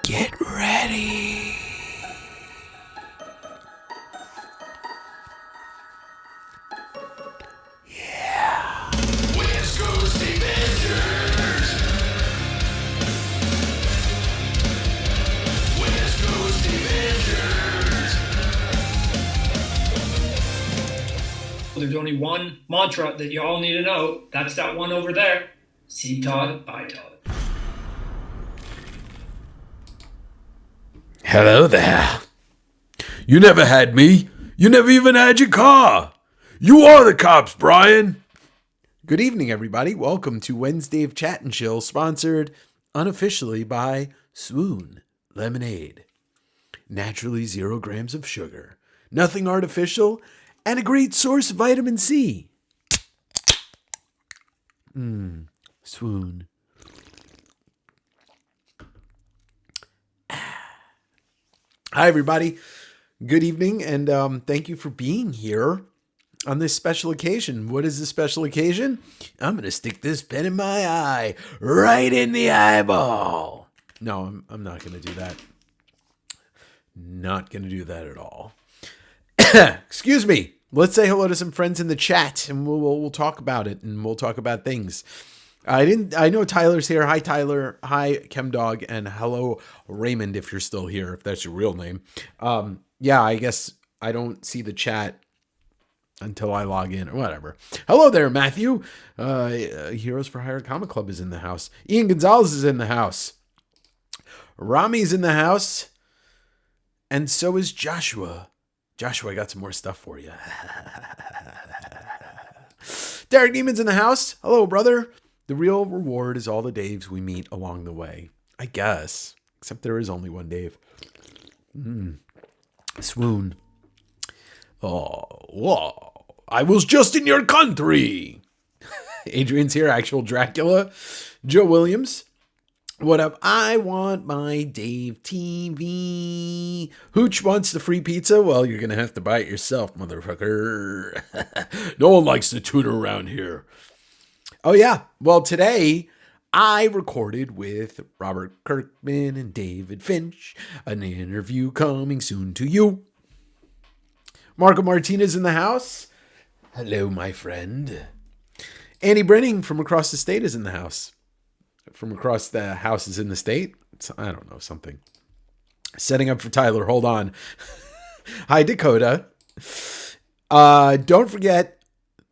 Get ready. Yeah. West Coast Davengers. West Coast Davengers. There's only one mantra that you all need to know. That's that one over there. See Todd, bye Todd. Hello there. You never had me. You never even had your car. You are the cops, Brian. Good evening, everybody. Welcome to Wednesday of Chat and Chill, sponsored unofficially by Swoon Lemonade. Naturally 0 grams of sugar, nothing artificial, and a great source of vitamin C. Swoon. Hi, everybody. Good evening, and thank you for being here on this special occasion. What is this special occasion? I'm going to stick this pen in my eye, right in the eyeball. No, I'm not going to do that. Not going to do that at all. Excuse me. Let's say hello to some friends in the chat, and we'll talk about it, and we'll talk about things. I know Tyler's here. Hi, Tyler. Hi, Chemdog. And hello, Raymond, if you're still here, if that's your real name. Yeah, I guess I don't see the chat until I log in or whatever. Hello there, Matthew. Heroes for Hire Comic Club is in the house. Ian Gonzalez is in the house. Rami's in the house. And so is Joshua. Joshua, I got some more stuff for you. Derek Neiman's in the house. Hello, brother. The real reward is all the Daves we meet along the way. I guess. Except there is only one Dave. Swoon. Oh, whoa. I was just in your country. Adrian's here, actual Dracula. Joe Williams. What up? I want my Dave TV. Hooch wants the free pizza? Well, you're going to have to buy it yourself, motherfucker. No one likes to tutor around here. Oh, yeah. Well, today I recorded with Robert Kirkman and David Finch. An interview coming soon to you. Marco Martinez in the house. Hello, my friend. Annie Brenning from across the state is in the house. From across the houses in the state. I don't know, something. Setting up for Tyler. Hold on. Hi, Dakota. Don't forget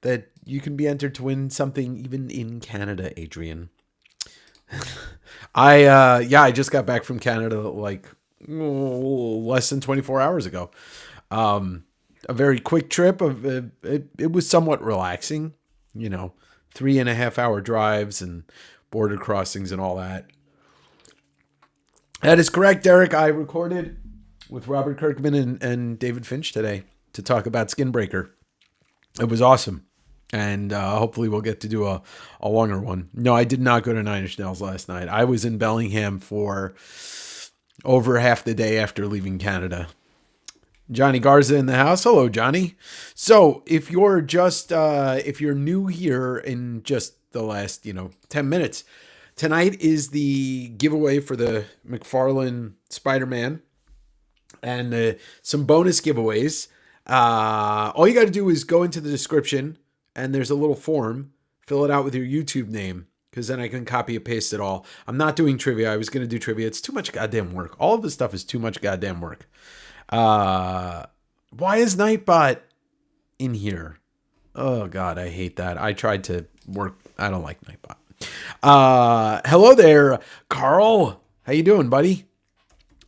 that you can be entered to win something even in Canada, Adrian. I just got back from Canada like less than 24 hours ago. A very quick trip. It was somewhat relaxing, 3.5 hour drives and border crossings and all that. That is correct, Derek. I recorded with Robert Kirkman and David Finch today to talk about Skinbreaker. It was awesome. And hopefully we'll get to do a longer one. No, I did not go to Nine Inch Nails last night. I was in Bellingham for over half the day after leaving Canada. Johnny Garza in the house. Hello, Johnny. So if you're if you're new here in just the last, 10 minutes, tonight is the giveaway for the Mcfarlane Spider-Man and some bonus giveaways. All you got to do is go into the description and there's a little form. Fill it out with your YouTube name because then I can copy and paste it all. I'm not doing trivia. I was going to do trivia. It's too much goddamn work. All of this stuff is too much goddamn work. Why is Nightbot in here? Oh, God, I hate that. I tried to work. I don't like Nightbot. Hello there, Carl. How you doing, buddy?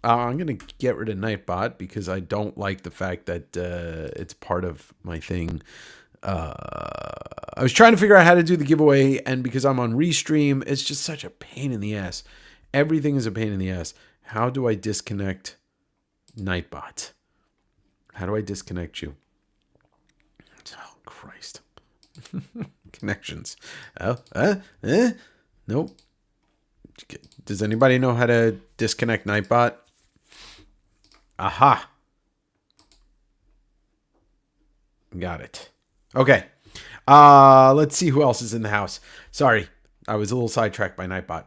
I'm going to get rid of Nightbot because I don't like the fact that it's part of my thing. I was trying to figure out how to do the giveaway, and because I'm on Restream, it's just such a pain in the ass. Everything is a pain in the ass. How do I disconnect Nightbot? How do I disconnect you? Oh, Christ. Connections. Nope. Does anybody know how to disconnect Nightbot? Aha. Got it. Okay. Let's see who else is in the house. Sorry, I was a little sidetracked by Nightbot.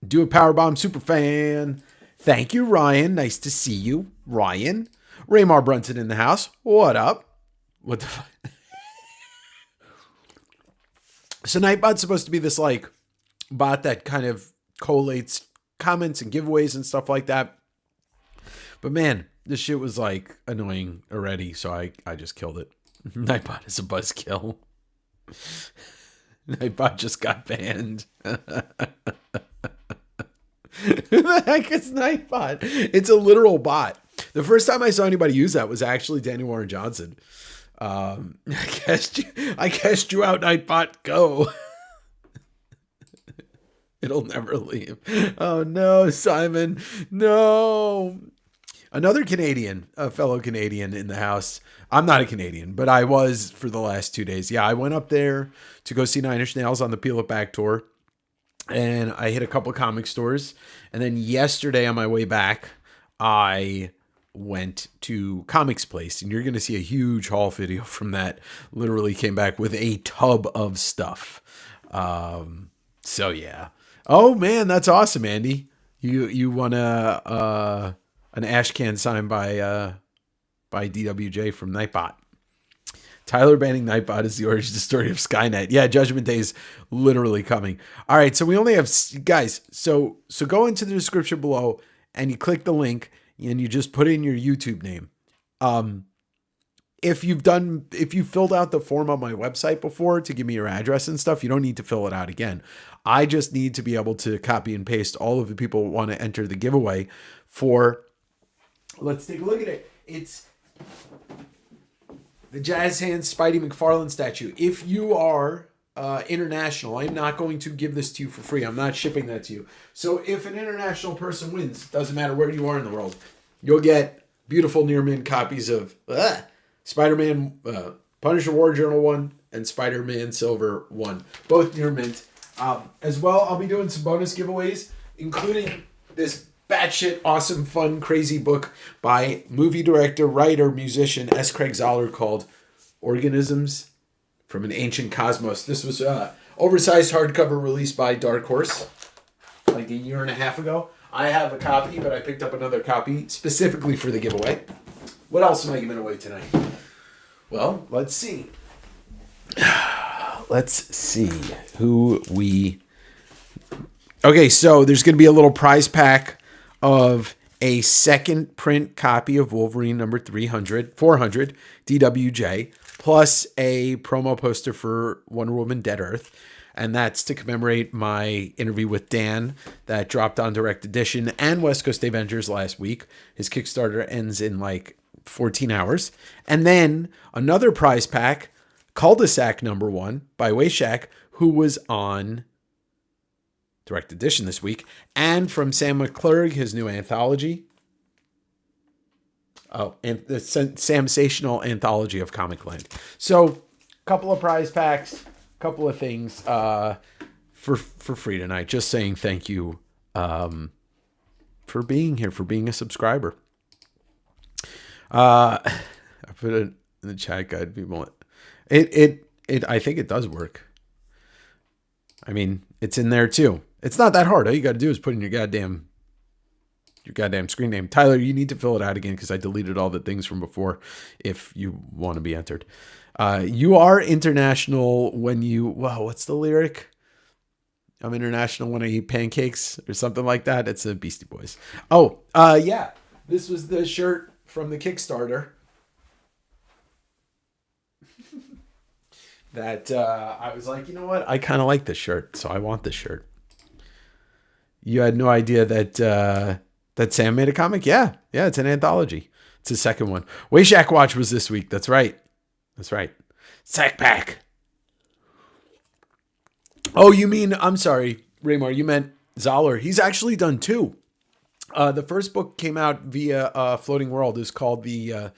Do a Powerbomb super fan. Thank you, Ryan. Nice to see you, Ryan. Raymar Brunson in the house. What up? What the fuck? So Nightbot's supposed to be this like bot that kind of collates comments and giveaways and stuff like that. But man, this shit was like annoying already, so I just killed it. Nightbot is a buzzkill. Nightbot just got banned. Who the heck is Nightbot? It's a literal bot. The first time I saw anybody use that was actually Daniel Warren Johnson. I guessed you out, Nightbot. Go. It'll never leave. Oh no, Simon. No. Another Canadian, a fellow Canadian in the house. I'm not a Canadian, but I was for the last 2 days. Yeah, I went up there to go see Nine Inch Nails on the Peel It Back tour. And I hit a couple comic stores. And then yesterday on my way back, I went to Comics Place. And you're going to see a huge haul video from that. Literally came back with a tub of stuff. So yeah. Oh man, that's awesome, Andy. You won an ash can signed by DWJ from Nightbot. Tyler banning Nightbot is the origin story of Skynet. Yeah, Judgment Day is literally coming. All right, so we only have guys. So go into the description below and you click the link and you just put in your YouTube name. If you filled out the form on my website before to give me your address and stuff, you don't need to fill it out again. I just need to be able to copy and paste all of the people who want to enter the giveaway for. Let's take a look at it. It's the Jazz Hands Spidey Mcfarlane statue. If you are international, I'm not going to give this to you for free. I'm not shipping that to you. So if an international person wins, doesn't matter where you are in the world, you'll get beautiful near mint copies of Spider-Man Punisher War Journal 1 and Spider-Man Silver 1. Both near mint. As well, I'll be doing some bonus giveaways, including this batshit awesome, fun, crazy book by movie director, writer, musician S. Craig Zoller called Organisms from an Ancient Cosmos. This was oversized hardcover released by Dark Horse like a year and a half ago. I have a copy, but I picked up another copy specifically for the giveaway. What else am I giving away tonight? Well, let's see. Let's see who we... Okay, so there's going to be a little prize pack of a second print copy of Wolverine number 400 DWJ, plus a promo poster for Wonder Woman Dead Earth. And that's to commemorate my interview with Dan that dropped on Direct Edition and West Coast Davengers last week. His Kickstarter ends in like 14 hours. And then another prize pack, Cul-de-sac number 1 by Wayshak, who was on Direct Edition this week, and from Sam McClurg, his new anthology. Oh, and the Samsational anthology of Comic Land. So, a couple of prize packs, a couple of things for free tonight. Just saying thank you for being here, for being a subscriber. I put it in the chat guide. People, I think it does work. I mean, it's in there too. It's not that hard. All you got to do is put in your goddamn screen name. Tyler, you need to fill it out again because I deleted all the things from before if you want to be entered. You are international when you... Wow, what's the lyric? I'm international when I eat pancakes or something like that. It's a Beastie Boys. Oh, yeah. This was the shirt from the Kickstarter that I was like, you know what? I kind of like this shirt, so I want this shirt. You had no idea that Sam made a comic? Yeah, it's an anthology. It's his second one. Wayshak Watch was this week. That's right. Sack Pack. Oh, you mean, I'm sorry, Raymar, you meant Zoller. He's actually done 2. The first book came out via Floating World. It's called the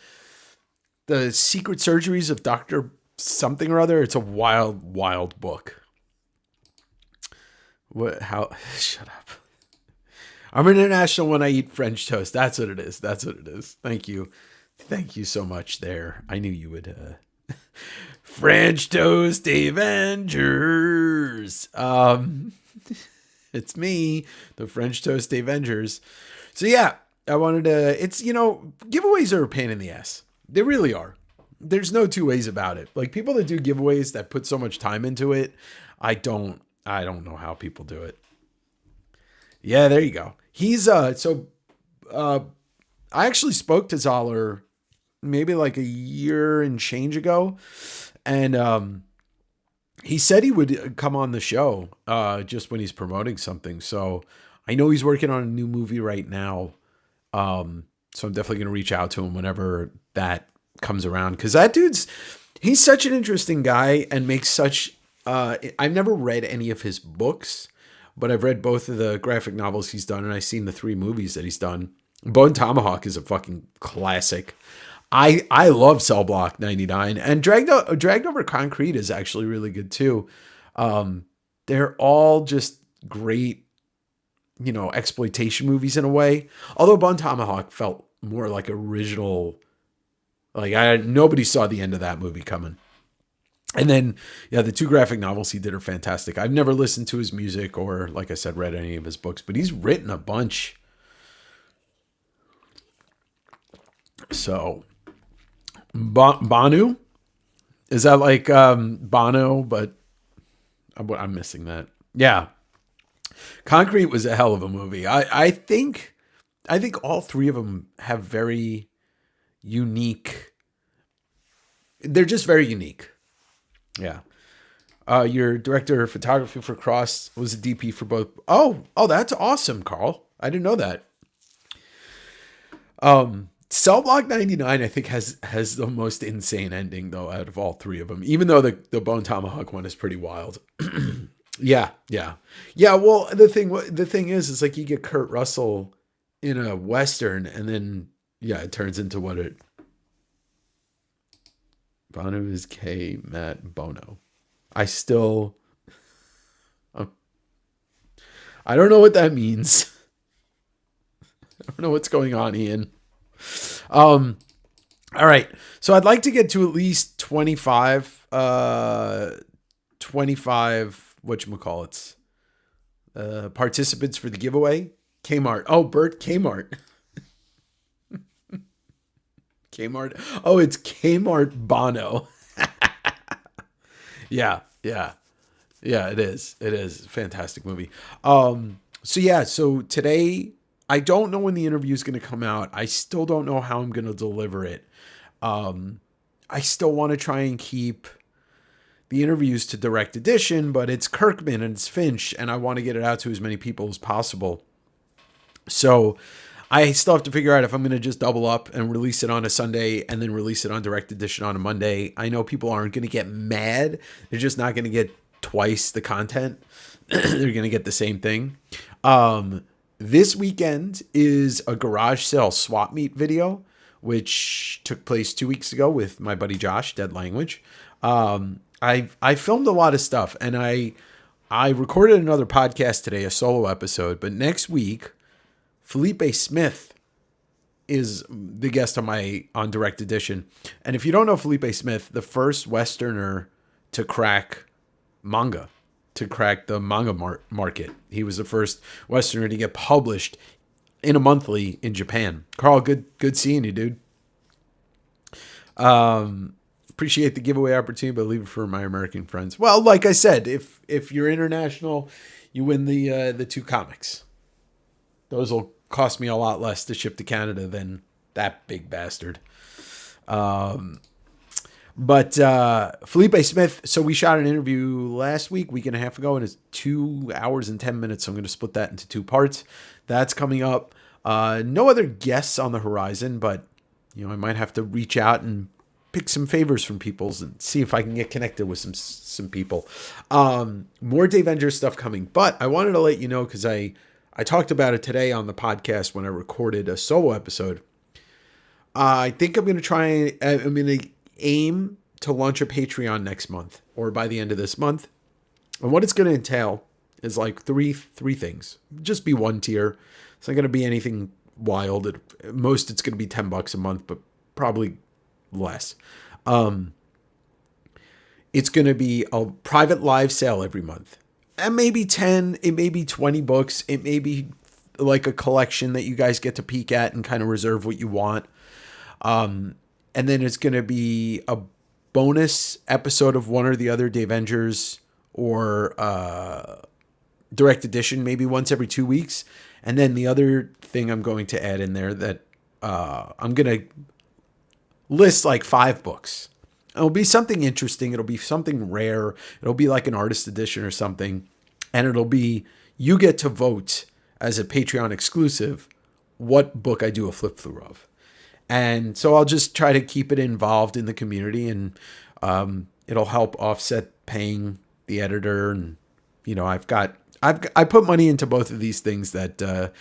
Secret Surgeries of Dr. Something or other. It's a wild, wild book. What? How? Shut up. I'm international when I eat French toast. That's what it is. Thank you so much there. I knew you would. French toast Avengers. It's me, the French Toast Davengers. So yeah, I wanted to, it's, giveaways are a pain in the ass. They really are. There's no two ways about it. Like people that do giveaways that put so much time into it, I don't know how people do it. Yeah, there you go. He's, I actually spoke to Zoller maybe like a year and change ago. And, he said he would come on the show, just when he's promoting something. So I know he's working on a new movie right now. So I'm definitely going to reach out to him whenever that comes around. Cause that he's such an interesting guy and makes such, I've never read any of his books, but I've read both of the graphic novels he's done. And I've seen the 3 movies that he's done. Bone Tomahawk is a fucking classic. I love Cell Block 99, and Dragged Over Concrete is actually really good too. They're all just great, exploitation movies in a way. Although Bone Tomahawk felt more like original, like nobody saw the end of that movie coming. And then, yeah, the 2 graphic novels he did are fantastic. I've never listened to his music or, like I said, read any of his books, but he's written a bunch. So, Banu? Is that like Bono? But I'm missing that. Yeah. Concrete was a hell of a movie. I think all 3 of them have very unique. They're just very unique. Yeah. Your director of photography for Cross was a DP for both. Oh, that's awesome, Carl. I didn't know that. Cell Block 99, I think, has the most insane ending, though, out of all 3 of them, even though the Bone Tomahawk one is pretty wild. Yeah. Well, the thing is like you get Kurt Russell in a Western, and then, yeah, it turns into what it... Bono is K. Matt Bono. I don't know what that means. I don't know what's going on, Ian. All right. So I'd like to get to at least 25, whatchamacallits, participants for the giveaway. Kmart. Oh, Bert Kmart. Kmart. Oh, it's Kmart Bono. Yeah. It is. Fantastic movie. So today, I don't know when the interview is going to come out. I still don't know how I'm going to deliver it. I still want to try and keep the interviews to direct edition, but it's Kirkman and it's Finch, and I want to get it out to as many people as possible. So I still have to figure out if I'm going to just double up and release it on a Sunday and then release it on direct edition on a Monday. I know people aren't going to get mad. They're just not going to get twice the content. They're going to get the same thing. This weekend is a garage sale swap meet video, which took place 2 weeks ago with my buddy Josh, Dead Language. I filmed a lot of stuff, and I recorded another podcast today, a solo episode. But next week, Felipe Smith is the guest on Direct Edition. And if you don't know Felipe Smith, the first Westerner to crack manga, to crack the manga market. He was the first Westerner to get published in a monthly in Japan. Carl, good seeing you, dude. Appreciate the giveaway opportunity, but leave it for my American friends. Well, like I said, if you're international, you win the 2 comics. Those will cost me a lot less to ship to Canada than that big bastard. But Felipe Smith, so we shot an interview last week and a half ago, and it's 2 hours and 10 minutes. So I'm going to split that into 2 parts. That's coming up. No other guests on the horizon, but I might have to reach out and pick some favors from people and see if I can get connected with some people. More Davengers stuff coming, but I wanted to let you know because I talked about it today on the podcast when I recorded a solo episode. I think I'm going to aim to launch a Patreon next month or by the end of this month. And what it's going to entail is like three things. Just be 1 tier. It's not going to be anything wild. At most, it's going to be $10 a month, but probably less. It's going to be a private live sale every month. And maybe 10, it may be 20 books. It may be like a collection that you guys get to peek at and kind of reserve what you want. And then it's going to be a bonus episode of one or the other Davengers or direct edition, maybe once every 2 weeks. And then the other thing I'm going to add in there that I'm going to list like 5 books. It'll be something interesting. It'll be something rare. It'll be like an artist edition or something. And it'll be, you get to vote as a Patreon exclusive what book I do a flip through of. And so I'll just try to keep it involved in the community, and it'll help offset paying the editor. And, you know, I put money into both of these things that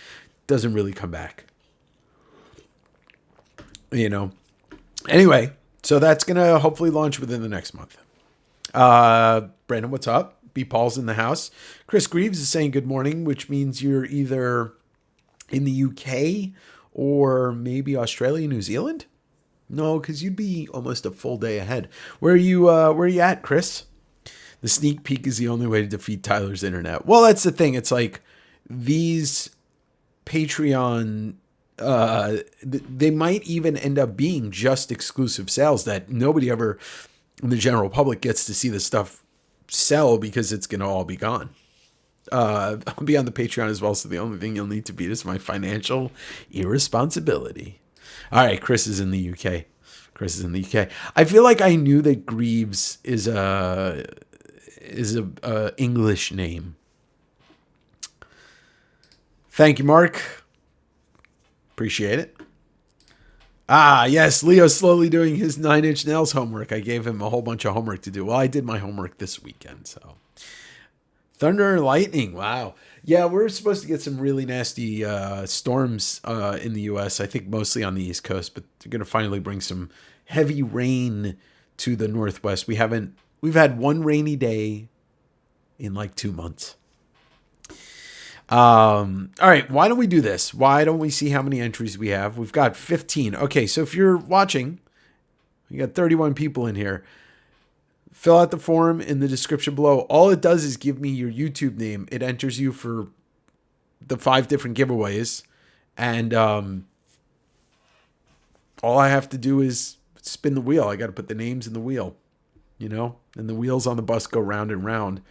doesn't really come back. You know, anyway. So that's going to hopefully launch within the next month. Brandon, what's up? B. Paul's in the house. Chris Greaves is saying good morning, which means you're either in the UK or maybe Australia, New Zealand. No, because you'd be almost a full day ahead. Where are you at, Chris? The sneak peek is the only way to defeat Tyler's internet. Well, that's the thing. It's like these Patreon they might even end up being just exclusive sales that nobody ever in the general public gets to see the stuff sell because it's going to all be gone. I'll be on the Patreon as well, so the only thing you'll need to beat is my financial irresponsibility. All right, Chris is in the UK. I feel like I knew that Greaves is a English name. Thank you, Mark. Appreciate it. Ah, yes, Leo's slowly doing his 9 Inch Nails homework. I gave him a whole bunch of homework to do. Well, I did my homework this weekend, so. Thunder and lightning, wow. Yeah, we're supposed to get some really nasty storms in the U.S., I think mostly on the East Coast, but they're going to finally bring some heavy rain to the Northwest. We've had one rainy day in like 2 months. All right, why don't we do this? Why don't we see how many entries we have? We've got 15. Okay, so if you're watching, we got 31 people in here. Fill out the form in the description below. All it does is give me your YouTube name. It enters you for the 5 different giveaways. And all I have to do is spin the wheel. I got to put the names in the wheel, you know? And the wheels on the bus go round and round,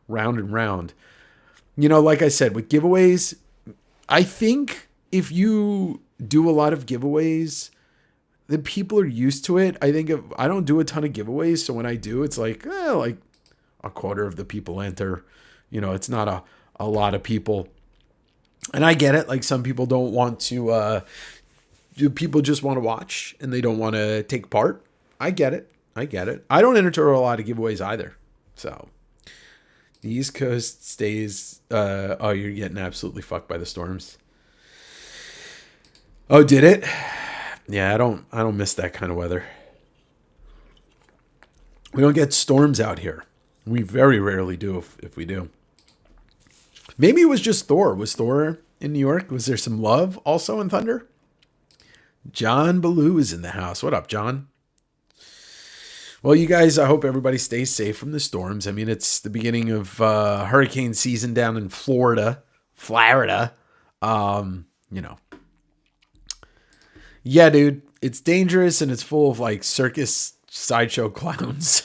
round and round. You know, like I said, with giveaways, I think if you do a lot of giveaways, the people are used to it. I think I don't do a ton of giveaways, so when I do, it's like a quarter of the people enter. You know, it's not a lot of people. And I get it. Like some people don't want to, people just want to watch and they don't want to take part. I get it. I don't enter a lot of giveaways either. So the East Coast stays, oh, you're getting absolutely fucked by the storms. Oh, did it? Yeah, I don't miss that kind of weather. We don't get storms out here. We very rarely do if we do. Maybe it was just Thor. Was Thor in New York? Was there some love also in Thunder? John Ballou is in the house. What up, John? Well, you guys, I hope everybody stays safe from the storms. I mean, it's the beginning of hurricane season down in Florida. You know. Yeah, dude, it's dangerous and it's full of like circus sideshow clowns.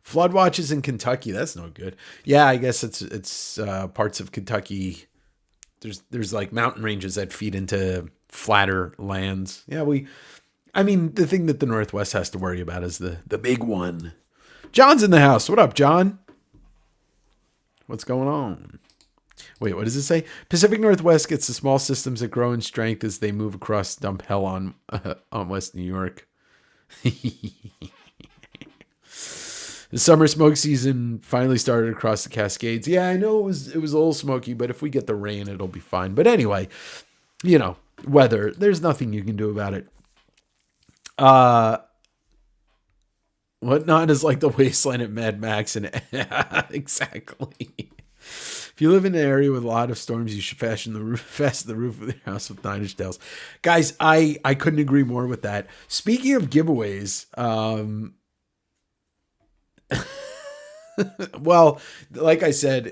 Flood watches in Kentucky. That's no good. Yeah, I guess it's parts of Kentucky. There's like mountain ranges that feed into flatter lands. Yeah, I mean, the thing that the Northwest has to worry about is the big one. John's in the house. What up, John? What's going on? Wait, what does it say? Pacific Northwest gets the small systems that grow in strength as they move across dump hell on West New York. The summer smoke season finally started across the Cascades. Yeah, I know it was a little smoky, but if we get the rain, it'll be fine. But anyway, you know, weather, there's nothing you can do about it. Whatnot is like the wasteland at Mad Max, and exactly. If you live in an area with a lot of storms, you should fasten the roof of your house with 9 Inch Nails. Guys, I couldn't agree more with that. Speaking of giveaways, Well, like I said,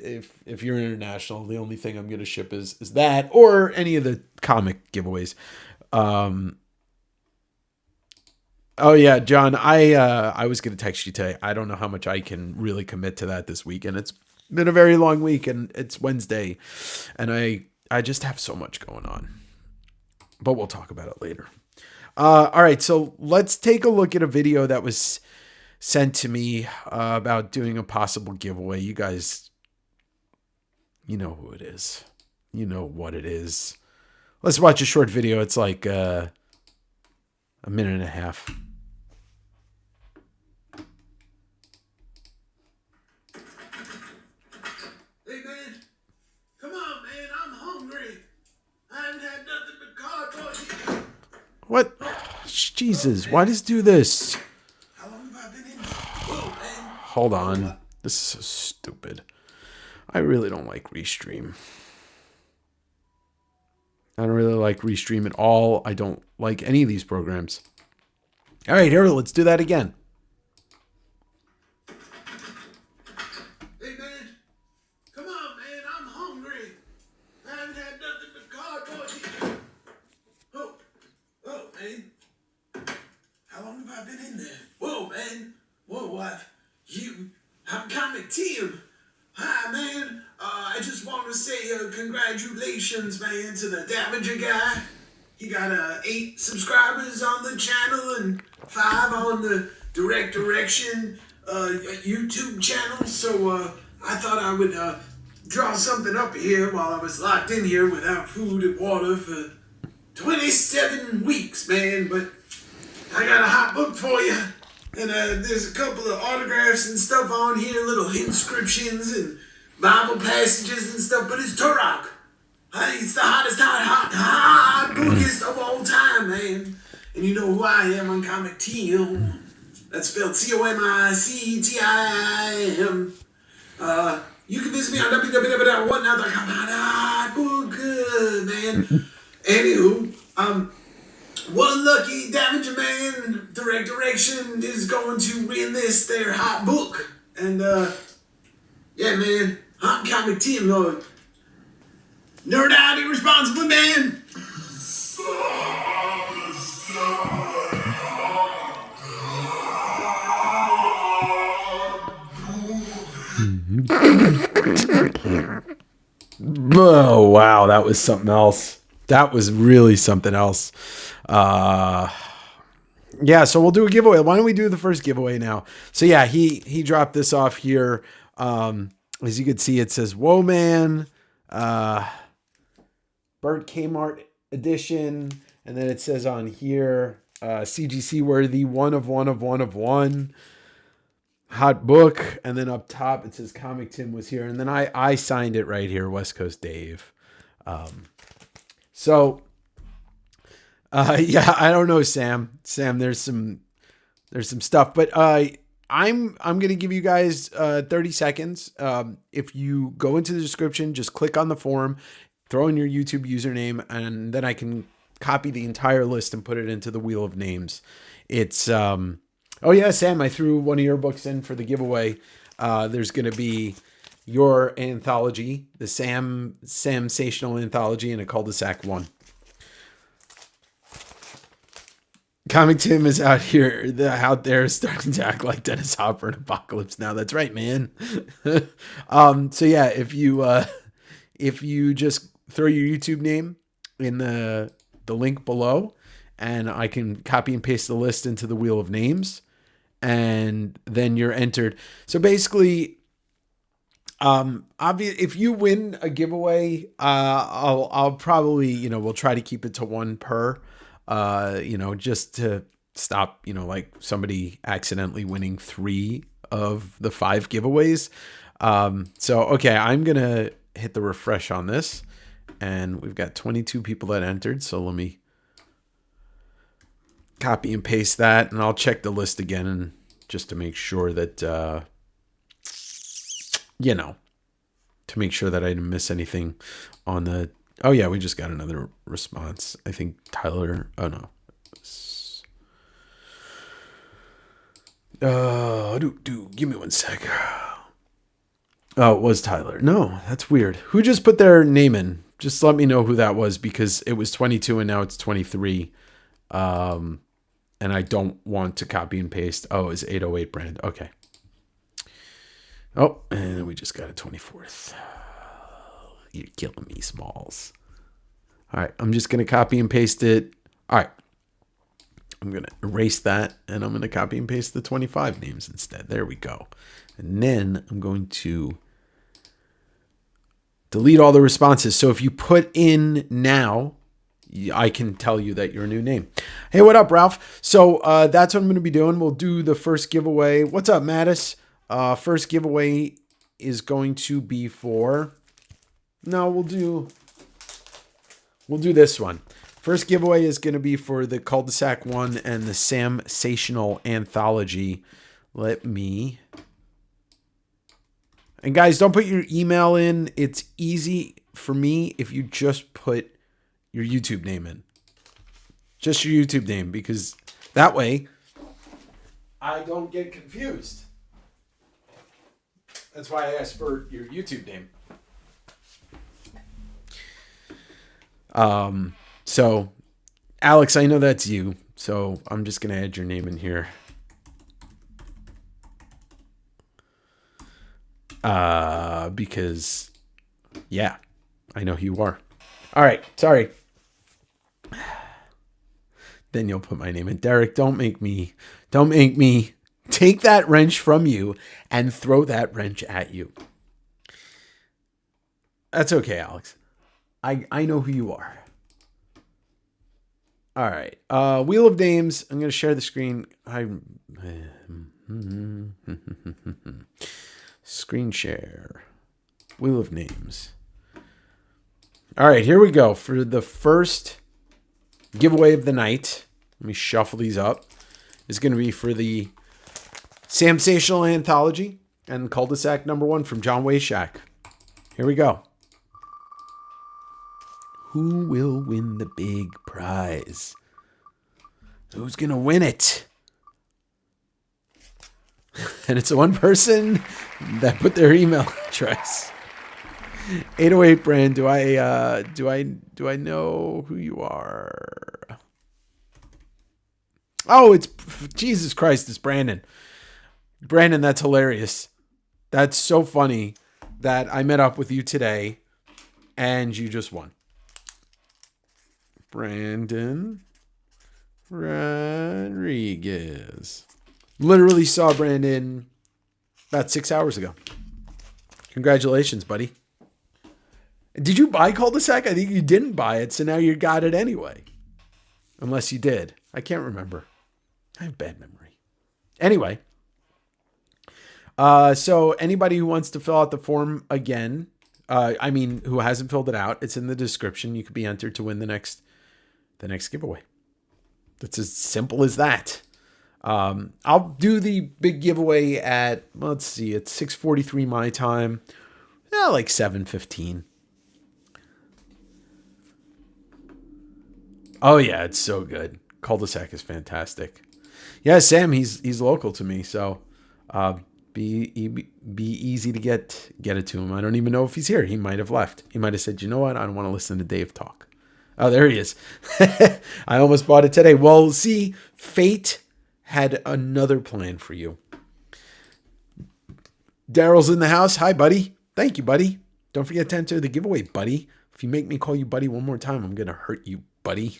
if you're international, the only thing I'm going to ship is that or any of the comic giveaways. Oh yeah, John, I was going to text you today. I don't know how much I can really commit to that this week, and it's been a very long week, and it's Wednesday, and I just have so much going on. But we'll talk about it later. All right, so let's take a look at a video that was sent to me about doing a possible giveaway. You guys, you know who it is. You know what it is. Let's watch a short video. It's like a minute and a half. Hey man, come on man, I'm hungry. I haven't had nothing but cardboard here. What? Jesus, why does it do this? How long have I been in? Whoa man. Hold on. This is so stupid. I really don't like Restream. I don't really like Restream at all. I don't like any of these programs. All right, here, let's do that again. Hey man, come on man, I'm hungry. I haven't had nothing but cardboard here. Oh man. How long have I been in there? Whoa man. Whoa, I'm Comic Tim. Hi man. I just want to say congratulations man to the Damager guy. He got 8 subscribers on the channel and 5 on the Direct Direction YouTube channel. So I thought I would draw something up here while I was locked in here without food and water for 27 weeks, man. But I got a hot book for you. And there's a couple of autographs and stuff on here, little inscriptions and Bible passages and stuff. But it's Turok. It's the hottest hot bookist of all time, man. And you know who I am on Comic Tim. That's spelled COMICTIM. You can visit me on www.whatnot.com. Hot book, man. Anywho, one lucky Damager man, Direct Direction, is going to win their hot book. And, yeah, man, I'm Comic Tim, nerd out irresponsibly, man. Oh, wow, that was something else. That was really something else. Yeah, so we'll do a giveaway. Why don't we do the first giveaway now? So yeah, he dropped this off here. As you can see, it says, "Whoa, man." Burt Kmart edition. And then it says on here, CGC worthy, one of one. Hot book. And then up top, it says Comic Tim was here. And then I signed it right here, West Coast Dave. So, yeah, I don't know, Sam, there's some stuff, but, I'm going to give you guys 30 seconds. If you go into the description, just click on the form, throw in your YouTube username, and then I can copy the entire list and put it into the wheel of names. It's, oh yeah, Sam, I threw one of your books in for the giveaway. There's going to be your anthology, the Samsational anthology, and a cul-de-sac one. Comic Tim is out there starting to act like Dennis Hopper in Apocalypse Now. That's right, man. So yeah, if you just throw your YouTube name in the link below, and I can copy and paste the list into the wheel of names, and then you're entered. So basically, if you win a giveaway, I'll probably, we'll try to keep it to one per. Just to stop, like somebody accidentally winning 3 of the 5 giveaways. Okay, I'm going to hit the refresh on this, and we've got 22 people that entered. So let me copy and paste that, and I'll check the list again, and just to make sure that, to make sure that I didn't miss anything on the, oh yeah, we just got another response. I think Tyler, oh no. Give me one sec. Oh, it was Tyler. No, that's weird. Who just put their name in? Just let me know who that was, because it was 22 and now it's 23. And I don't want to copy and paste. Oh, it's 808 brand. Okay. Oh, and we just got a 24th. You're killing me, Smalls. All right, I'm just going to copy and paste it. All right. I'm going to erase that, and I'm going to copy and paste the 25 names instead. There we go. And then I'm going to delete all the responses. So if you put in now, I can tell you that you're a new name. Hey, what up, Ralph? So that's what I'm going to be doing. We'll do the first giveaway. What's up, Mattis? First giveaway is going to be for... No, we'll do this one. First giveaway is going to be for the Cul-de-sac one and the Sam-sational Anthology. And guys, don't put your email in. It's easy for me if you just put your YouTube name in. Just your YouTube name, because that way I don't get confused. That's why I asked for your YouTube name. So Alex, I know that's you, so I'm just going to add your name in here. Because yeah, I know who you are. All right. Sorry. Then you'll put my name in. Derek, don't make me take that wrench from you and throw that wrench at you. That's okay, Alex. I know who you are. All right. Wheel of Names. I'm going to share the screen. Screen share. Wheel of Names. All right, here we go for the first giveaway of the night. Let me shuffle these up. It's going to be for the Sam-sational Anthology and Cul-de-sac #1 from John Wayshak. Here we go. Who will win the big prize? Who's going to win it? And it's the one person that put their email address. 808 brand, do I know who you are? Oh, it's Jesus Christ, it's Brandon. Brandon, that's hilarious. That's so funny that I met up with you today and you just won. Brandon Rodriguez. Literally saw Brandon about 6 hours ago. Congratulations, buddy. Did you buy Cul-de-sac? I think you didn't buy it, so now you got it anyway. Unless you did. I can't remember. I have bad memory. Anyway. So anybody who wants to fill out the form again, who hasn't filled it out, it's in the description. You could be entered to win the next giveaway. That's as simple as that. I'll do the big giveaway at, let's see, it's 6:43 my time. Yeah, like 7:15. Oh yeah, it's so good. Cul-de-sac is fantastic. Yeah, Sam, he's local to me, so be easy to get it to him. I don't even know if he's here. He might have left. He might have said, you know what? I don't want to listen to Dave talk. Oh, there he is. I almost bought it today. Well, see, fate had another plan for you. Daryl's in the house. Hi, buddy. Thank you, buddy. Don't forget to enter the giveaway, buddy. If you make me call you buddy one more time, I'm going to hurt you, buddy.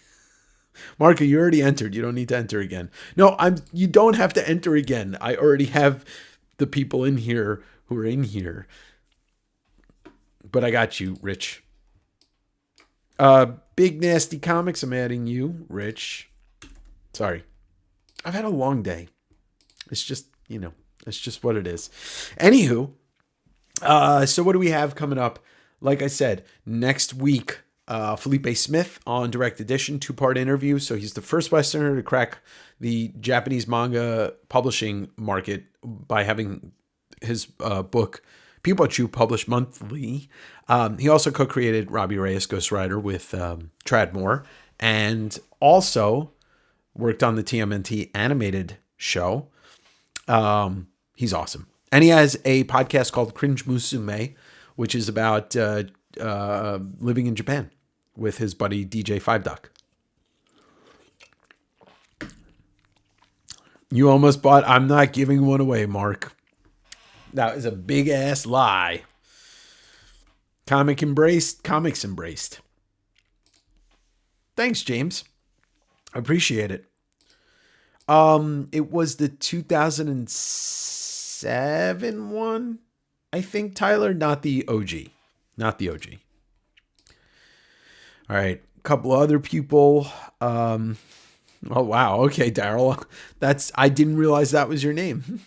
Marco, you already entered. You don't need to enter again. No, you don't have to enter again. I already have the people in here who are in here. But I got you, Rich. Big Nasty Comics, I'm adding you, Rich. Sorry. I've had a long day. It's just, it's just what it is. Anywho, so what do we have coming up? Like I said, next week, Felipe Smith on Direct Edition, 2-part interview. So he's the first Westerner to crack the Japanese manga publishing market by having his book Pikachu published monthly. He also co-created Robbie Reyes Ghost Rider with Trad Moore, and also worked on the TMNT animated show. He's awesome. And he has a podcast called Cringe Musume, which is about living in Japan with his buddy DJ Five Duck. You almost bought. I'm not giving one away, Mark. That is a big ass lie. Comics embraced. Thanks, James. I appreciate it. It was the 2007 one, I think, Tyler, not the OG. Not the OG. All right, a couple other people. Oh wow, okay, Daryl. I didn't realize that was your name.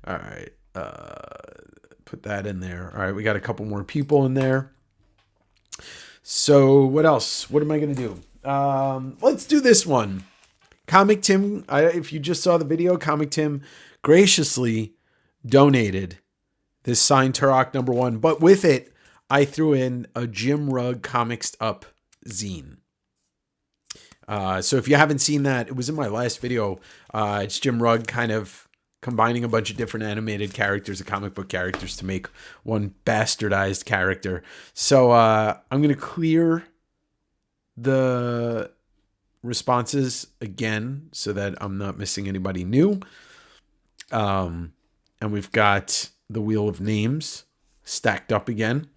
All right, put that in there. All right, we got a couple more people in there. So what else? What am I gonna do? Let's do this one. Comic Tim, if you just saw the video, Comic Tim graciously donated this signed Turok #1, but with it, I threw in a Jim Rugg Comics Up zine. So if you haven't seen that, it was in my last video. It's Jim Rugg kind of combining a bunch of different animated characters and comic book characters to make one bastardized character. So I'm going to clear the responses again so that I'm not missing anybody new. And we've got the Wheel of Names stacked up again.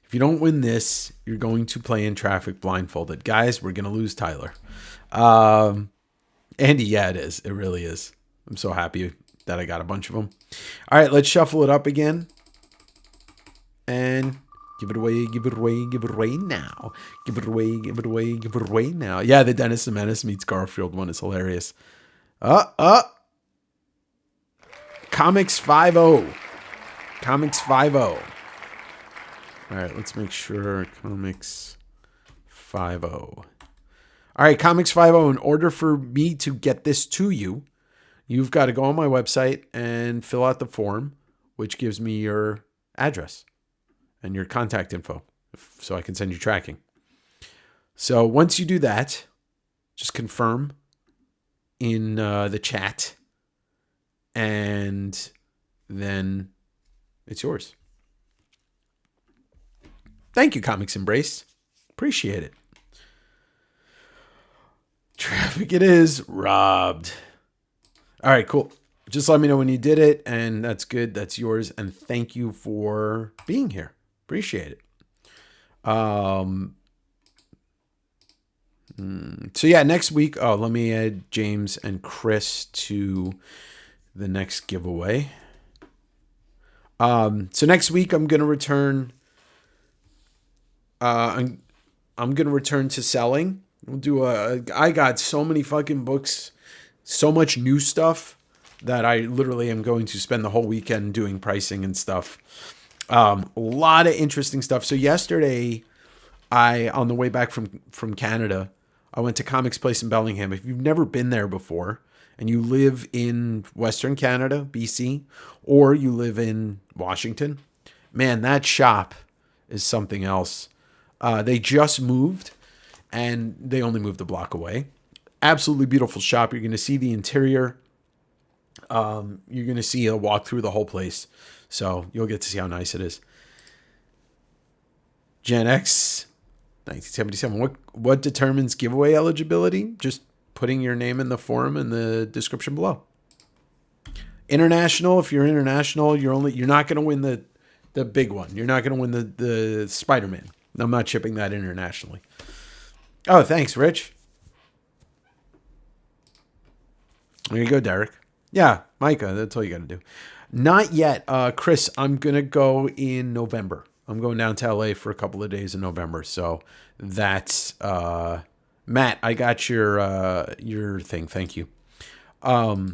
If you don't win this, you're going to play in traffic blindfolded. Guys, we're going to lose Tyler. Andy, yeah, it is. It really is. I'm so happy that I got a bunch of them. All right, let's shuffle it up again. And give it away, give it away, give it away now. Give it away, give it away, give it away now. Yeah, the Dennis the Menace meets Garfield one is hilarious. Comics 5-0. Comics 5-0. All right, let's make sure Comics 5-0. All right, Comics 5-0. In order for me to get this to you, you've got to go on my website and fill out the form, which gives me your address and your contact info so I can send you tracking. So once you do that, just confirm in the chat and then it's yours. Thank you, Comics Embrace. Appreciate it. Traffic it is. Robbed. All right, cool. Just let me know when you did it, and that's good. That's yours, and thank you for being here. Appreciate it. So yeah, next week. Oh, let me add James and Chris to the next giveaway. So next week I'm gonna return. I'm gonna return to selling. We'll do I got so many fucking books, so much new stuff that I literally am going to spend the whole weekend doing pricing and stuff. A lot of interesting stuff. So yesterday, on the way back from Canada, I went to Comics Place in Bellingham. If you've never been there before and you live in Western Canada, BC, or you live in Washington, man, that shop is something else. They just moved and they only moved a block away. Absolutely beautiful shop. You're going to see the interior. You're going to see a walk through the whole place. So you'll get to see how nice it is. Gen X, 1977. What determines giveaway eligibility? Just putting your name in the forum in the description below. International, if you're international, you're not going to win the big one. You're not going to win the Spider-Man. I'm not shipping that internationally. Oh, thanks, Rich. There you go, Derek. Yeah, Micah, that's all you got to do. Not yet. Chris, I'm going to go in November. I'm going down to LA for a couple of days in November. So that's, Matt, I got your thing. Thank you. So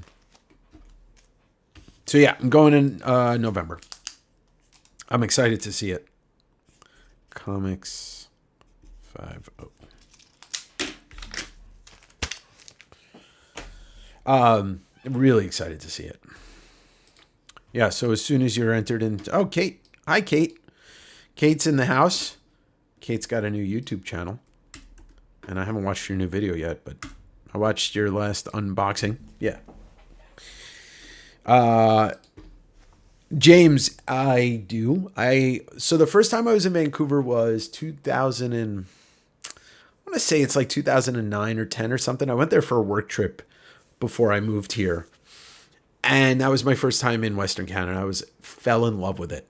yeah, I'm going in November. I'm excited to see it. Comics 5-0. I'm really excited to see it. Yeah, so as soon as you're entered in... Oh, Kate. Hi, Kate. Kate's in the house. Kate's got a new YouTube channel. And I haven't watched your new video yet, but I watched your last unboxing. Yeah. James, I do. So the first time I was in Vancouver was 2000 and I want to say it's like 2009 or 10 or something. I went there for a work trip before I moved here. And that was my first time in Western Canada. I fell in love with it.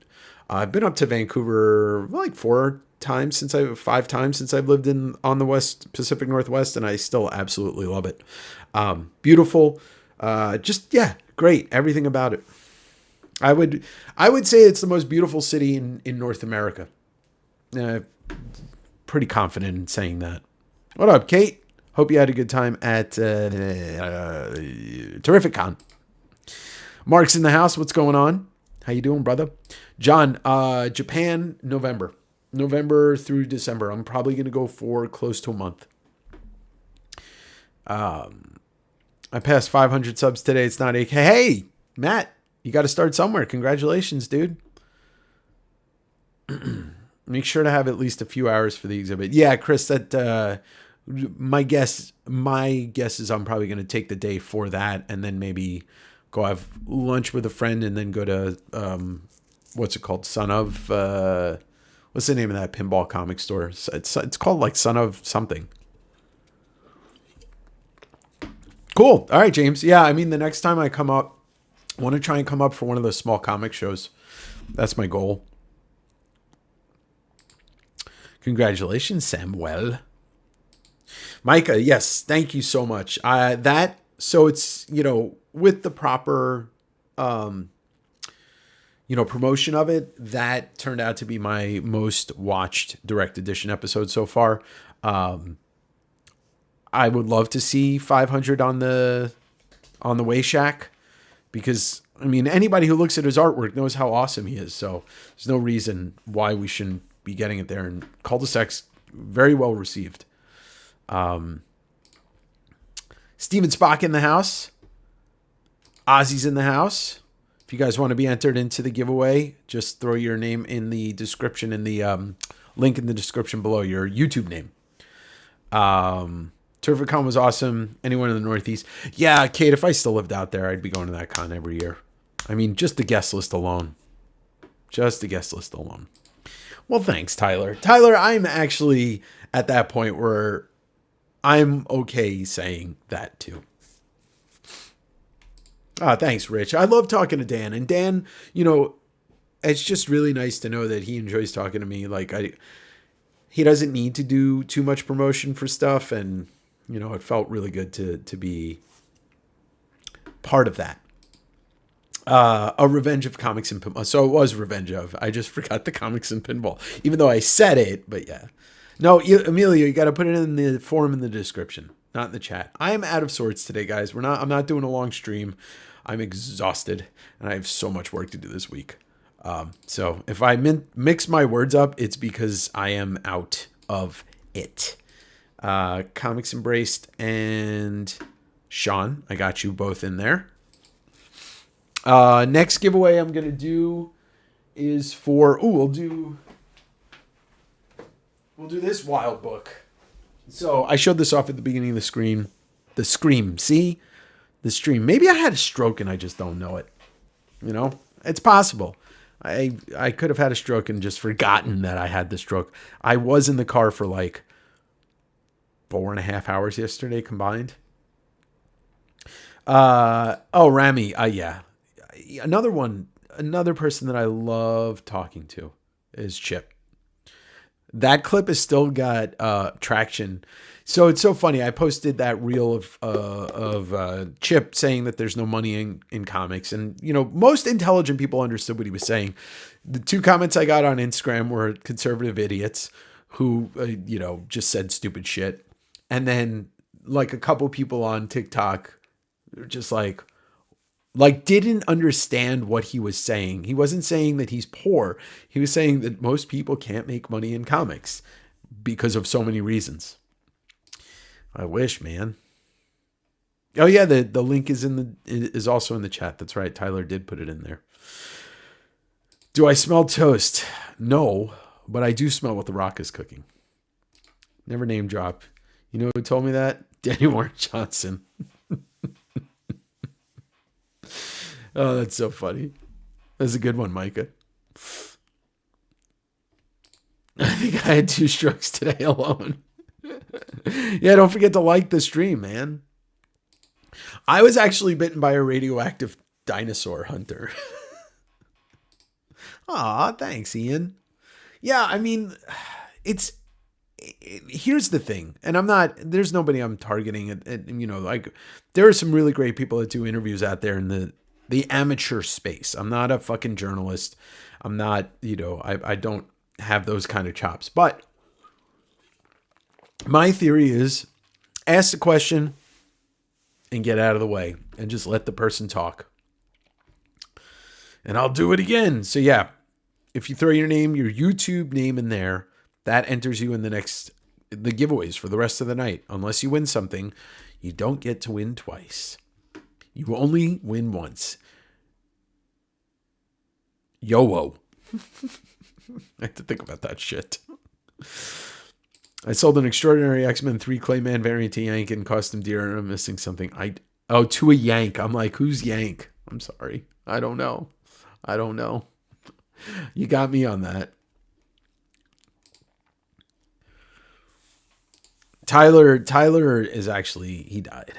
I've been up to Vancouver like 5 times since I've lived on the West Pacific Northwest, and I still absolutely love it. Beautiful. Great. Everything about it. I would say it's the most beautiful city in North America. Pretty confident in saying that. What up, Kate? Hope you had a good time at Terrific Con. Mark's in the house. What's going on? How you doing, brother? John, Japan, November through December. I'm probably going to go for close to a month. I passed 500 subs today. It's not 8K. Hey, Matt. You got to start somewhere. Congratulations, dude. Make sure to have at least a few hours for the exhibit. Yeah, Chris, that my guess is I'm probably going to take the day for that and then maybe go have lunch with a friend and then go to what's it called? Son of what's the name of that pinball comic store? It's called like Son of something. Cool. All right, James. Yeah, I mean the next time I come up, I want to try and come up for one of those small comic shows. That's my goal. Congratulations, Samuel. Micah, yes, thank you so much. So it's, with the proper, promotion of it, that turned out to be my most watched direct edition episode so far. I would love to see 500 on the Way Shack. Because, I mean, anybody who looks at his artwork knows how awesome he is. So there's no reason why we shouldn't be getting it there. And Cul-de-sac's very well received. Steven Spock in the house. Ozzy's in the house. If you guys want to be entered into the giveaway, just throw your name in the description, in the link in the description below, your YouTube name. Turfcon was awesome. Anyone in the Northeast? Yeah, Kate, if I still lived out there, I'd be going to that con every year. I mean, just the guest list alone. Well, thanks, Tyler. Tyler, I'm actually at that point where I'm okay saying that too. Thanks, Rich. I love talking to Dan. And Dan, it's just really nice to know that he enjoys talking to me. Like, he doesn't need to do too much promotion for stuff, and it felt really good to be part of that. A Revenge of Comics and Pinball. So it was Revenge of. I just forgot the Comics and Pinball, even though I said it. But yeah, no, Emilio, you got to put it in the forum in the description, not in the chat. I am out of sorts today, guys. I'm not doing a long stream. I'm exhausted, and I have so much work to do this week. So if I mix my words up, it's because I am out of it. Comics Embraced and Sean, I got you both in there. Next giveaway I'm going to do is for, we'll do this Wild Book. So I showed this off at the beginning of the stream. See? The stream. Maybe I had a stroke and I just don't know it. It's possible. I could have had a stroke and just forgotten that I had the stroke. I was in the car for like 4.5 hours yesterday combined. Rami. Yeah. Another person that I love talking to is Chip. That clip has still got traction. So it's so funny. I posted that reel of Chip saying that there's no money in comics. And, most intelligent people understood what he was saying. The 2 comments I got on Instagram were conservative idiots who, just said stupid shit. And then like a couple people on TikTok were just like didn't understand what he was saying. He wasn't saying that he's poor. He was saying that most people can't make money in comics because of so many reasons. I wish, man. Oh yeah, the link is also in the chat. That's right. Tyler did put it in there. Do I smell toast? No, but I do smell what The Rock is cooking. Never name drop. You know who told me that? Danny Warren Johnson. Oh, that's so funny. That's a good one, Micah. I think I had 2 strokes today alone. Yeah, don't forget to like the stream, man. I was actually bitten by a radioactive dinosaur hunter. Aw, thanks, Ian. Yeah, I mean, here's the thing, and there's nobody I'm targeting. Like, there are some really great people that do interviews out there in the amateur space. I'm not a fucking journalist. I'm not, I don't have those kind of chops. But my theory is ask the question and get out of the way and just let the person talk. And I'll do it again. So yeah, if you throw your YouTube name in there, that enters you in the giveaways for the rest of the night. Unless you win something, you don't get to win twice. You only win once. Yo-wo. I have to think about that shit. I sold an extraordinary X-Men 3 Clayman variant to Yank and cost him dear, and I'm missing something. To a Yank. I'm like, who's Yank? I'm sorry. I don't know. You got me on that. Tyler is actually, he died.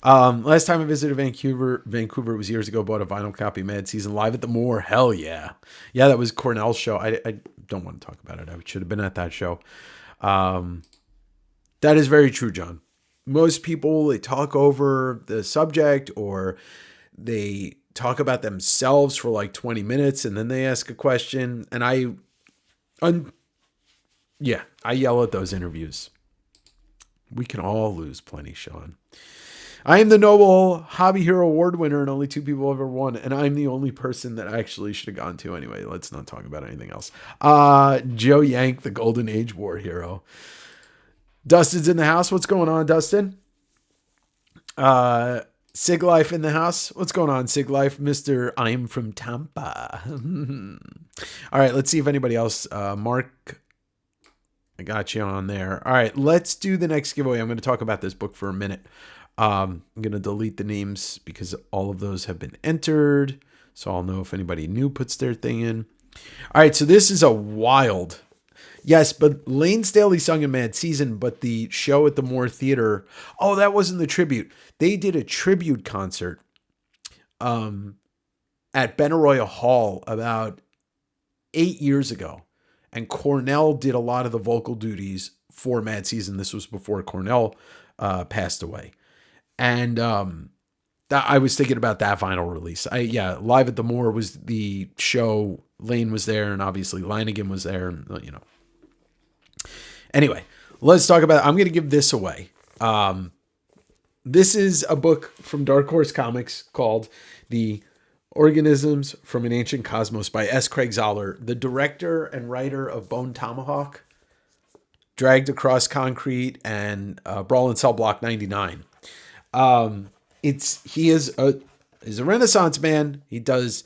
Last time I visited Vancouver was years ago. Bought a vinyl copy of Mad Season live at the Moore. Hell yeah. Yeah, that was Cornell's show. I don't want to talk about it. I should have been at that show. That is very true, John. Most people, they talk over the subject or they talk about themselves for like 20 minutes and then they ask a question. And I yell at those interviews. We can all lose plenty, Sean. I am the Noble Hobby Hero Award winner and only 2 people have ever won. And I'm the only person that I actually should have gone to anyway. Let's not talk about anything else. Joe Yank, the Golden Age War hero. Dustin's in the house. What's going on, Dustin? Sig Life in the house. What's going on, Sig Life? Mr. I'm from Tampa. All right, let's see if anybody else. Mark, I got you on there. All right, let's do the next giveaway. I'm going to talk about this book for a minute. I'm going to delete the names because all of those have been entered. So I'll know if anybody new puts their thing in. All right, so this is a wild. Yes, but Lane Staley sung in Mad Season, but the show at the Moore Theater, oh, that wasn't the tribute. They did a tribute concert at Benaroya Hall about 8 years ago. And Cornell did a lot of the vocal duties for Mad Season. This was before Cornell passed away. And I was thinking about that vinyl release. Live at the Moore was the show. Lane was there, and obviously Lanigan was there, and Anyway, let's talk about. I'm going to give this away. This is a book from Dark Horse Comics called "The Organisms from an Ancient Cosmos" by S. Craig Zoller, the director and writer of Bone Tomahawk, Dragged Across Concrete, and Brawl in Cell Block 99. He's a Renaissance man. He does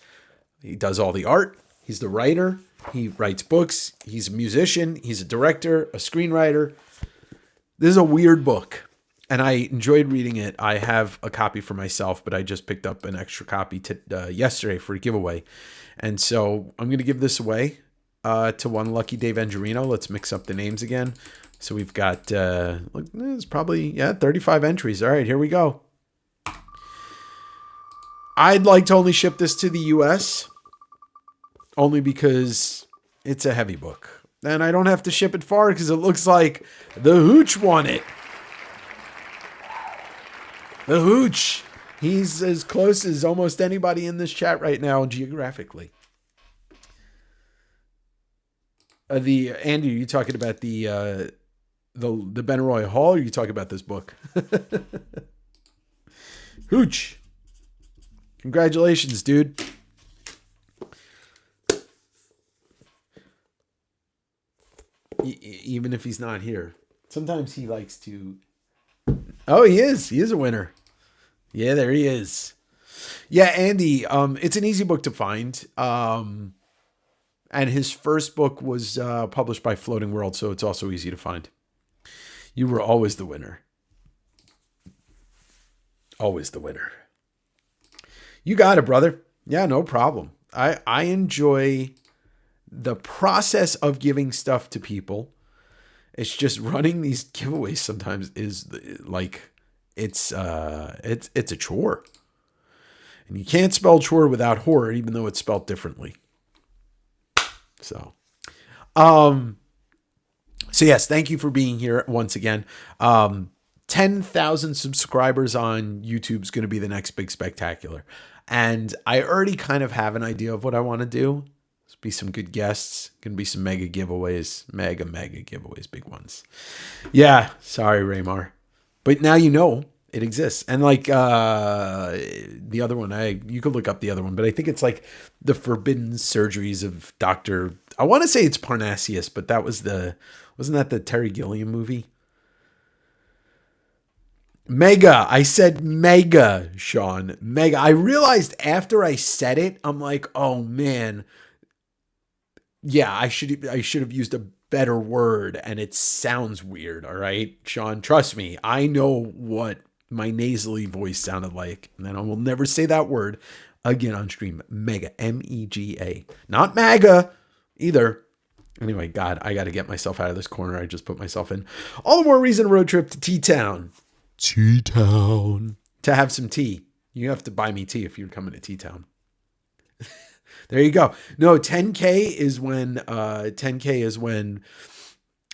all the art. He's the writer. He writes books. He's a musician. He's a director, a screenwriter. This is a weird book, and I enjoyed reading it. I have a copy for myself, but I just picked up an extra copy yesterday for a giveaway. And so I'm going to give this away to one lucky Dave Angelino. Let's mix up the names again. So we've got, it's probably, 35 entries. All right, here we go. I'd like to only ship this to the U.S., only because it's a heavy book. And I don't have to ship it far because it looks like the Hooch won it. The Hooch. He's as close as almost anybody in this chat right now geographically. Andy, are you talking about the Benaroya Hall, or are you talking about this book? Hooch. Congratulations, dude. Even if he's not here. Sometimes he likes to... Oh, he is. He is a winner. Yeah, there he is. Yeah, Andy, it's an easy book to find. And his first book was published by Floating World, so it's also easy to find. You were always the winner. Always the winner. You got it, brother. Yeah, no problem. I enjoy the process of giving stuff to people. It's just running these giveaways sometimes is like it's a chore. And you can't spell chore without horror, even though it's spelled differently. So yes, thank you for being here once again. 10,000 subscribers on YouTube is going to be the next big spectacular. And I already kind of have an idea of what I want to do. There's be some good guests. Going to be some mega giveaways. Mega giveaways. Big ones. Yeah. Sorry, Raymar. But now you know it exists. And like the other one, you could look up the other one, but I think it's like the forbidden surgeries of Dr. I want to say it's Parnassus, but wasn't that the Terry Gilliam movie? Mega. I said mega, Sean. Mega. I realized after I said it, I'm like, oh man. Yeah, I should have used a better word, and it sounds weird. All right, Sean, trust me. I know what my nasally voice sounded like, and then I will never say that word again on stream. Mega. MEGA. Not MAGA either. Anyway, God, I got to get myself out of this corner I just put myself in. All the more reason, a road trip to T-Town. T-Town. To have some tea. You have to buy me tea if you're coming to T-Town. There you go. No, 10K is when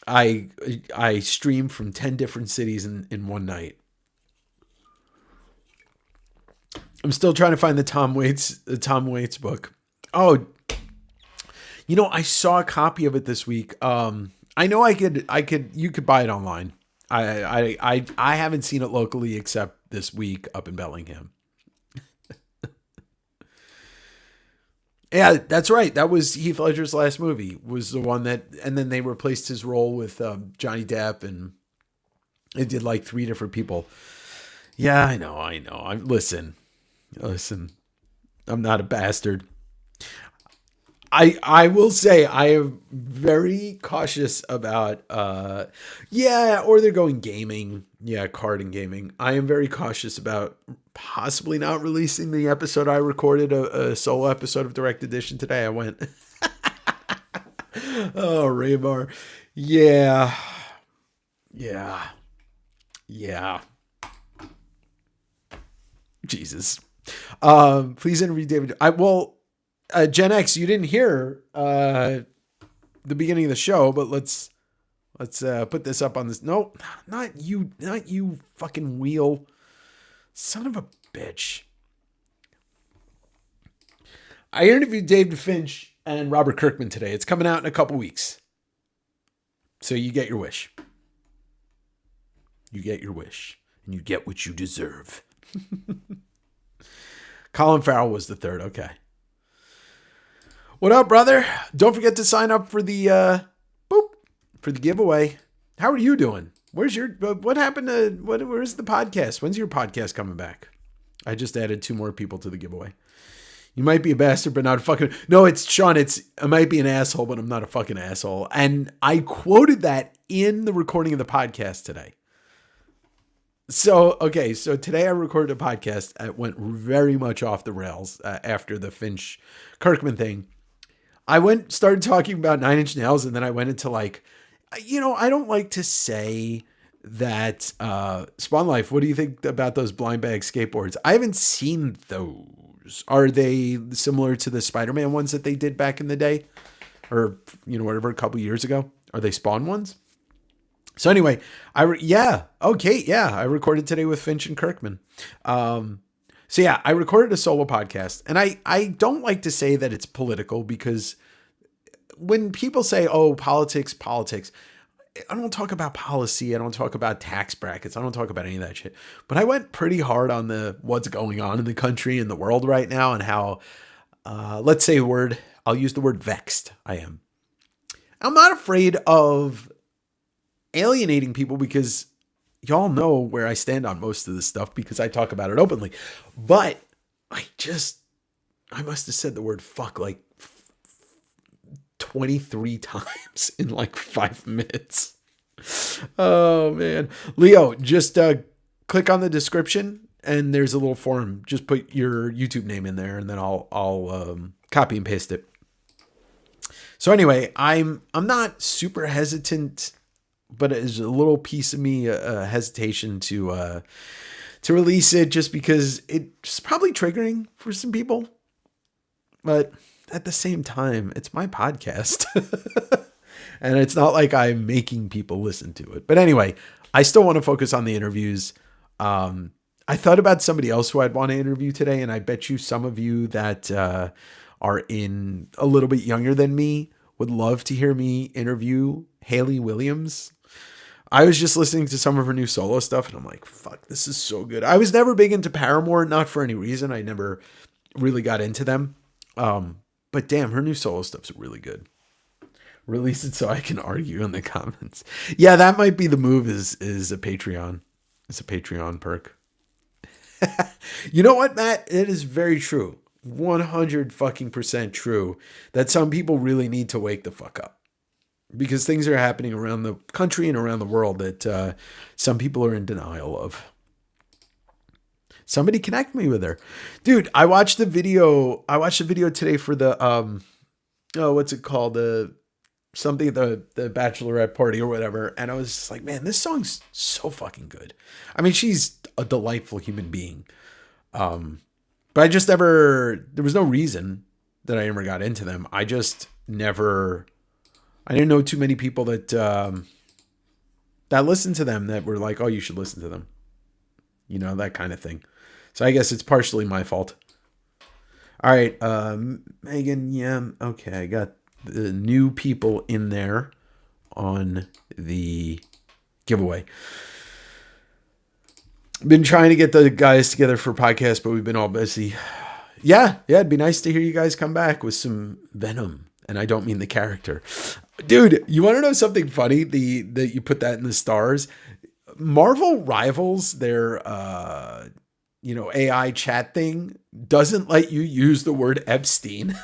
I stream from 10 different cities in one night. I'm still trying to find the Tom Waits book. Oh, I saw a copy of it this week. I know you could buy it online. I haven't seen it locally except this week up in Bellingham. Yeah, that's right. That was Heath Ledger's last movie. Was the one and then they replaced his role with Johnny Depp, and it did like 3 different people. Yeah, I know. Listen. I'm not a bastard. I will say I am very cautious about, or they're going gaming. Yeah, card and gaming. I am very cautious about possibly not releasing the episode I recorded, a solo episode of Direct Edition today. I went, oh, Raybar. Yeah. Jesus. Please interview David. Gen X, you didn't hear the beginning of the show, but let's put this up on this. No, not you fucking wheel. Son of a bitch. I interviewed David Finch and Robert Kirkman today. It's coming out in a couple weeks. So you get your wish. You get your wish. And you get what you deserve. Colin Farrell was the third. Okay. What up, brother? Don't forget to sign up for the giveaway. How are you doing? What happened to where's the podcast? When's your podcast coming back? I just added 2 more people to the giveaway. You might be a bastard, but not a fucking. No, it's Sean. I might be an asshole, but I'm not a fucking asshole. And I quoted that in the recording of the podcast today. So today I recorded a podcast. It went very much off the rails after the Finch Kirkman thing. I started talking about 9 Inch Nails, and then I went into like, I don't like to say that Spawn Life, what do you think about those blind bag skateboards? I haven't seen those. Are they similar to the Spider-Man ones that they did back in the day? Or, whatever, a couple years ago? Are they Spawn ones? So anyway, I recorded today with Finch and Kirkman. I recorded a solo podcast, and I don't like to say that it's political, because when people say, oh, politics, I don't talk about policy. I don't talk about tax brackets. I don't talk about any of that shit. But I went pretty hard on what's going on in the country and the world right now, and how, let's say I'll use the word vexed I am. I'm not afraid of alienating people, because y'all know where I stand on most of this stuff, because I talk about it openly. But I must have said the word fuck like 23 times in like 5 minutes. Oh man. Leo, just click on the description and there's a little form. Just put your YouTube name in there, and then I'll copy and paste it. So anyway, I'm not super hesitant, but there's a little piece of me hesitation to release it just because it's probably triggering for some people. But at the same time, it's my podcast. And it's not like I'm making people listen to it. But anyway, I still want to focus on the interviews. I thought about somebody else who I'd want to interview today, and I bet you some of you that are in a little bit younger than me would love to hear me interview Hayley Williams. I was just listening to some of her new solo stuff, and I'm like, fuck, this is so good. I was never big into Paramore, not for any reason. I never really got into them. But damn, her new solo stuff's really good. Release it so I can argue in the comments. Yeah, that might be the move is a Patreon. It's a Patreon perk. You know what, Matt? It is very true. 100% true that some people really need to wake the fuck up because things are happening around the country and around the world that some people are in denial of. Somebody connect me with her. Dude, I watched the video today for the, what's it called? The bachelorette party or whatever. And I was just like, man, this song's so fucking good. I mean, she's a delightful human being. But I just never, there was no reason that I ever got into them. I just never, I didn't know too many people that, that listened to them that were like, oh, you should listen to them. You know, that kind of thing. So I guess it's partially my fault. All right. Megan. Yeah. Okay. I got the new people in there on the giveaway. Been trying to get the guys together for podcasts, but we've been all busy. Yeah, it'd be nice to hear you guys come back with some venom. And I don't mean the character. Dude, you want to know something funny? That you put that in the stars. Marvel Rivals, their AI chat thing, doesn't let you use the word Epstein.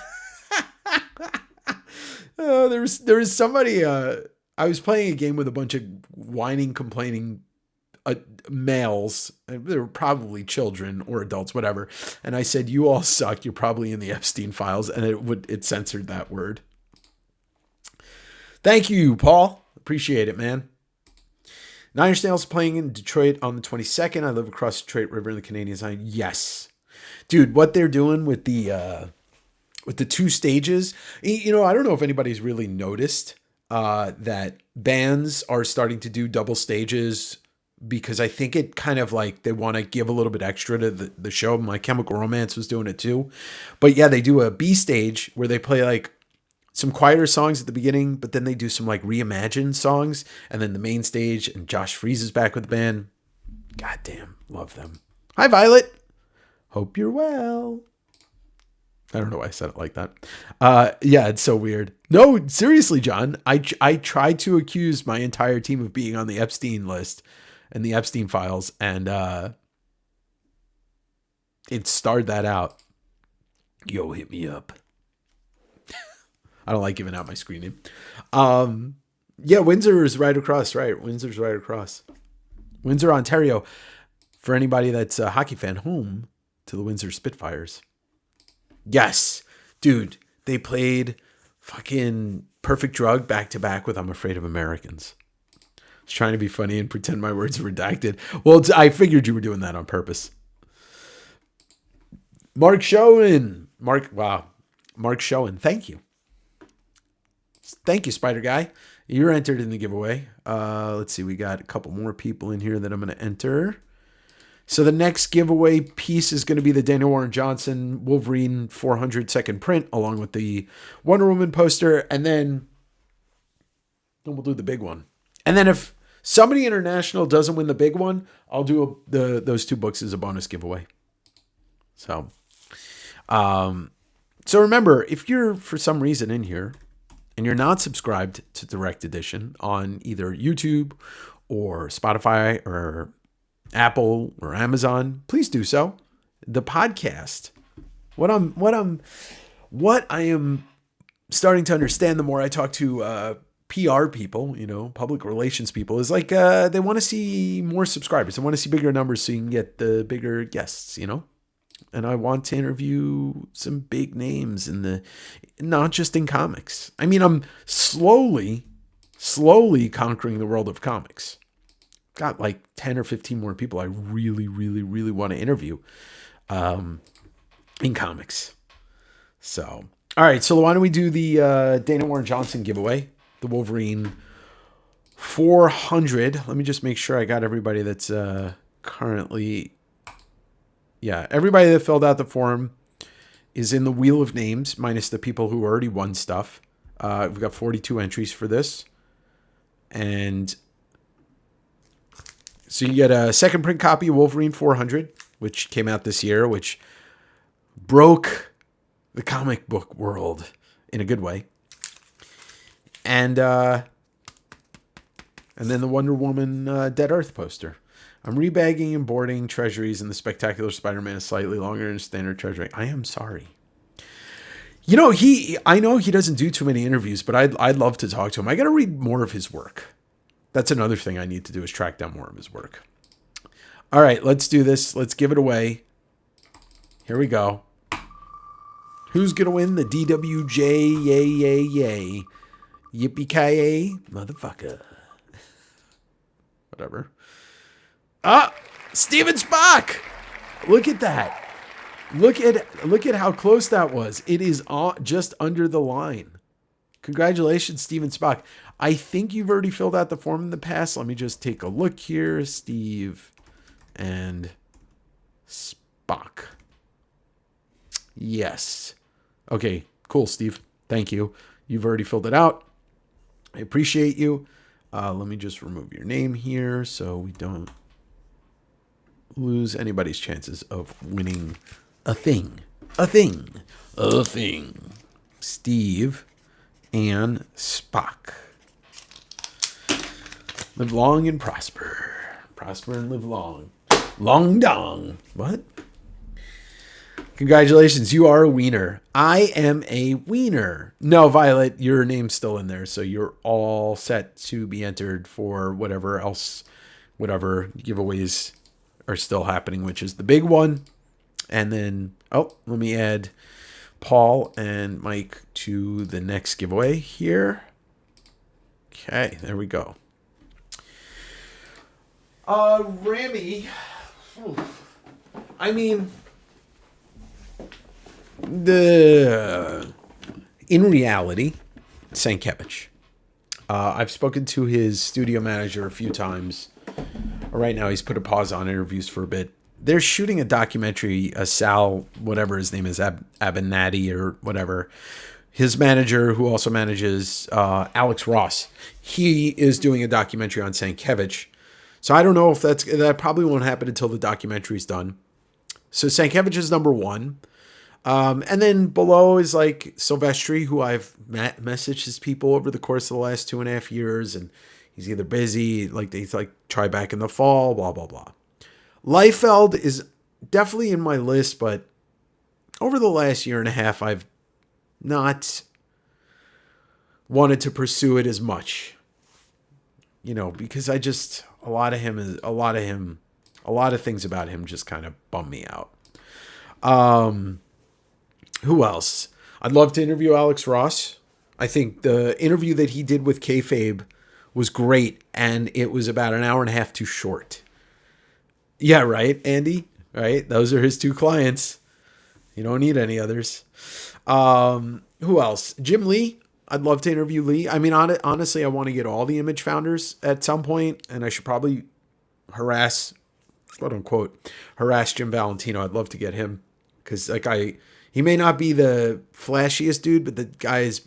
There was somebody, I was playing a game with a bunch of whining, complaining males. They were probably children or adults, whatever. And I said, you all suck. You're probably in the Epstein files. And it censored that word. Thank you, Paul. Appreciate it, man. Nine Inch Nails playing in Detroit on the 22nd. I live across the Detroit River in the Canadian side. Yes. Dude, what they're doing with the two stages, I don't know if anybody's really noticed that bands are starting to do double stages because I think it kind of like they want to give a little bit extra to the show. My Chemical Romance was doing it too. But yeah, they do a B stage where they play like some quieter songs at the beginning, but then they do some like reimagined songs and then the main stage, and Josh Freese is back with the band. Goddamn, love them. Hi, Violet. Hope you're well. I don't know why I said it like that. Yeah, it's so weird. No, seriously, John, I tried to accuse my entire team of being on the Epstein list and the Epstein files, and it starred that out. Yo, hit me up. I don't like giving out my screen name. Yeah, Windsor is right across, right? Windsor's right across. Windsor, Ontario. For anybody that's a hockey fan, home to the Windsor Spitfires. Yes, dude, they played fucking Perfect Drug back to back with I'm Afraid of Americans. I was trying to be funny and pretend my words were redacted. Well, I figured you were doing that on purpose. Mark Schoen. Mark Schoen. Thank you. Thank you, Spider Guy. You're entered in the giveaway. Let's see. We got a couple more people in here that I'm going to enter. So the next giveaway piece is going to be the Daniel Warren Johnson Wolverine 400 second print, along with the Wonder Woman poster. And then we'll do the big one. And then if somebody international doesn't win the big one, I'll do those two books as a bonus giveaway. So remember, if you're for some reason in here and you're not subscribed to Direct Edition on either YouTube or Spotify or Apple or Amazon, please do so. The podcast, what I am starting to understand the more I talk to PR people, public relations people, is like they want to see more subscribers. They want to see bigger numbers so you can get the bigger guests, And I want to interview some big names not just in comics. I mean, I'm slowly conquering the world of comics. Got like 10 or 15 more people I really, really, really want to interview in comics. So, all right. So why don't we do the Dana Warren Johnson giveaway? The Wolverine 400. Let me just make sure I got everybody that's currently... Yeah, everybody that filled out the form is in the Wheel of Names, minus the people who already won stuff. We've got 42 entries for this. And so you get a second print copy of Wolverine 400, which came out this year, which broke the comic book world in a good way. And then the Wonder Woman Dead Earth poster. I'm rebagging and boarding treasuries, and the Spectacular Spider-Man is slightly longer than standard treasury. I am sorry. I know he doesn't do too many interviews, but I'd love to talk to him. I got to read more of his work. That's another thing I need to do, is track down more of his work. All right, let's do this. Let's give it away. Here we go. Who's going to win the DWJ? Yay, yay, yay. Yippee-ki-yay, motherfucker. Whatever. Steven Spock. Look at that. Look at how close that was. It is just under the line. Congratulations, Steven Spock. I think you've already filled out the form in the past. Let me just take a look here. Steve and Spock. Yes. Okay, cool, Steve. Thank you. You've already filled it out. I appreciate you. Let me just remove your name here so we don't lose anybody's chances of winning a thing. Steve and Spock. Live long and prosper. Prosper and live long. Long dong. What? Congratulations, you are a wiener. I am a wiener. No, Violet, your name's still in there, so you're all set to be entered for whatever giveaways are still happening, which is the big one. And then, let me add Paul and Mike to the next giveaway here. Okay, there we go. Rami, I mean, in reality, Stankiewicz. I've spoken to his studio manager a few times. Right now, he's put a pause on interviews for a bit. They're shooting a documentary, Sal, whatever his name is, Abernathy or whatever. His manager, who also manages Alex Ross, he is doing a documentary on Stankiewicz. So I don't know if that probably won't happen until the documentary's done. So Stankiewicz is number one. And then below is like Silvestri, who I've messaged his people over the course of the last 2.5 years, and he's either busy, he's try back in the fall, blah, blah, blah. Liefeld is definitely in my list, but over the last 1.5 years, I've not wanted to pursue it as much, because a lot of things about him just kind of bum me out. Who else? I'd love to interview Alex Ross. I think the interview that he did with Kayfabe was great, and it was about 1.5 hours too short. Yeah, right, Andy? Right? Those are his 2 clients. You don't need any others. Who else? Jim Lee. I'd love to interview Lee. I mean, honestly, I want to get all the Image founders at some point, and I should probably harass, quote unquote, Jim Valentino. I'd love to get him, because he may not be the flashiest dude, but the guy's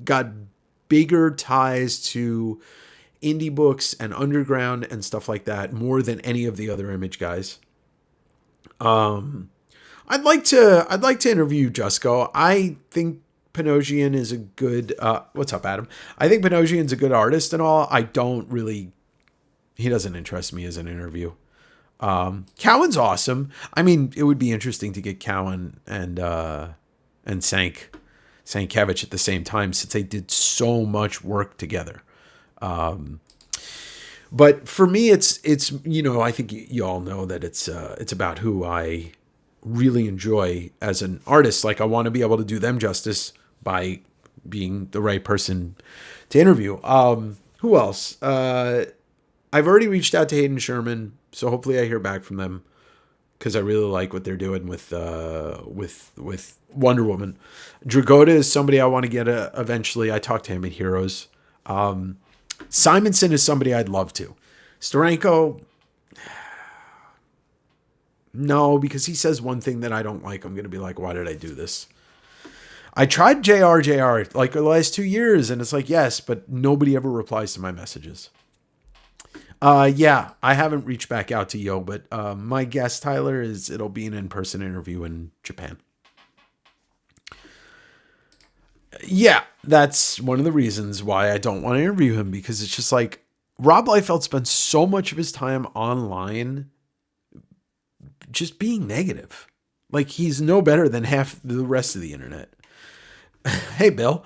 got bigger ties to indie books and underground and stuff like that more than any of the other Image guys. I'd like to interview Jusko. I think Panosian is a good, what's up, Adam? I think Panosian's a good artist and all. He doesn't interest me as an interview. Cowan's awesome. I mean, it would be interesting to get Cowan and Sank Sienkiewicz at the same time, since they did so much work together. But for me, it's I think you all know that it's about who I really enjoy as an artist. Like, I want to be able to do them justice by being the right person to interview. Who else? I've already reached out to Hayden Sherman, so hopefully I hear back from them, because I really like what they're doing with Wonder Woman. Dragotta is somebody I want to get eventually. I talked to him at Heroes. Simonson is somebody I'd love to. Steranko, no, because he says one thing that I don't like. I'm going to be like, why did I do this? I tried JR like the last 2 years, and it's like, yes, but nobody ever replies to my messages. Yeah, I haven't reached back out to Yo, but my guess, Tyler, is it'll be an in-person interview in Japan. Yeah, that's one of the reasons why I don't want to interview him, because it's just like, Rob Liefeld spends so much of his time online just being negative. Like, he's no better than half the rest of the internet. Hey, Bill.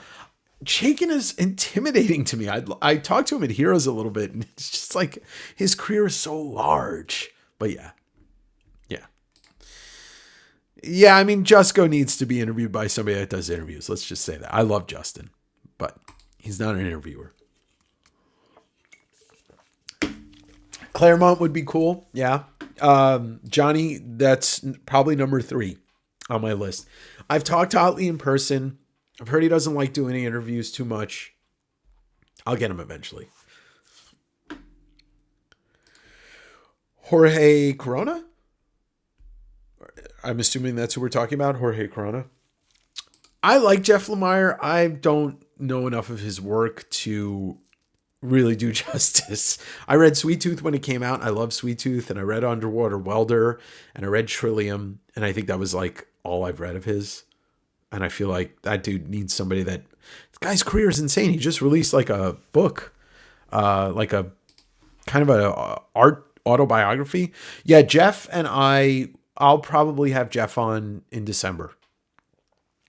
Chaykin is intimidating to me. I talked to him at Heroes a little bit, and it's just like, his career is so large. But yeah. Yeah, I mean, Jusko needs to be interviewed by somebody that does interviews. Let's just say that. I love Justin, but he's not an interviewer. Claremont would be cool. Yeah. Johnny, that's probably number 3 on my list. I've talked to Otley in person. I've heard he doesn't like doing any interviews too much. I'll get him eventually. Jorge Corona? I'm assuming that's who we're talking about, Jorge Corona. I like Jeff Lemire. I don't know enough of his work to really do justice. I read Sweet Tooth when it came out. I love Sweet Tooth, and I read Underwater Welder, and I read Trillium, and I think that was like all I've read of his. And I feel like that dude needs somebody that... This guy's career is insane. He just released like a book, like a kind of a art autobiography. Yeah, Jeff and I'll probably have Jeff on in December,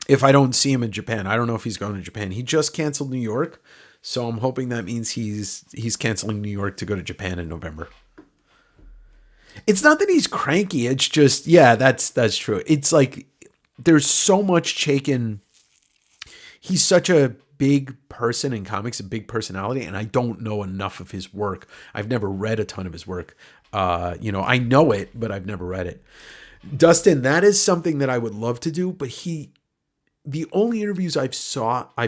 if I don't see him in Japan. I don't know if he's going to Japan. He just canceled New York, so I'm hoping that means he's canceling New York to go to Japan in November. It's not that he's cranky. It's just, yeah, that's true. It's like, there's so much Chaykin. He's such a big person in comics, a big personality, and I don't know enough of his work. I've never read a ton of his work. I know it, but I've never read it. Dustin, that is something that I would love to do, but the only interviews I've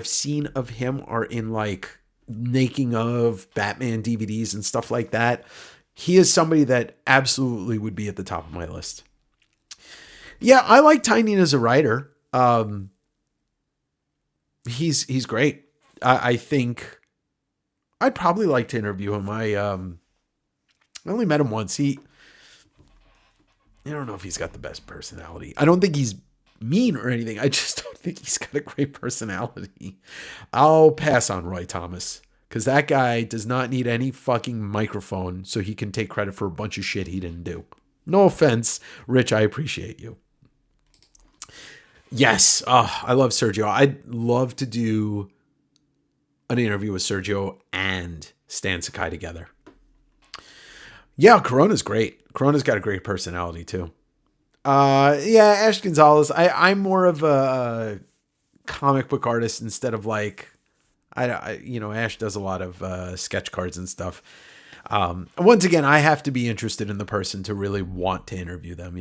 seen of him are in like making of Batman DVDs and stuff like that. He is somebody that absolutely would be at the top of my list. Yeah, I like Tynion as a writer. He's great. I think I'd probably like to interview him. I only met him once. I don't know if he's got the best personality. I don't think he's mean or anything. I just don't think he's got a great personality. I'll pass on Roy Thomas, because that guy does not need any fucking microphone so he can take credit for a bunch of shit he didn't do. No offense, Rich. I appreciate you. Yes. I love Sergio. I'd love to do an interview with Sergio and Stan Sakai together. Yeah, Corona's great. Corona's got a great personality too. Yeah, Ash Gonzalez. I'm more of a comic book artist instead of like, Ash does a lot of sketch cards and stuff. Once again, I have to be interested in the person to really want to interview them,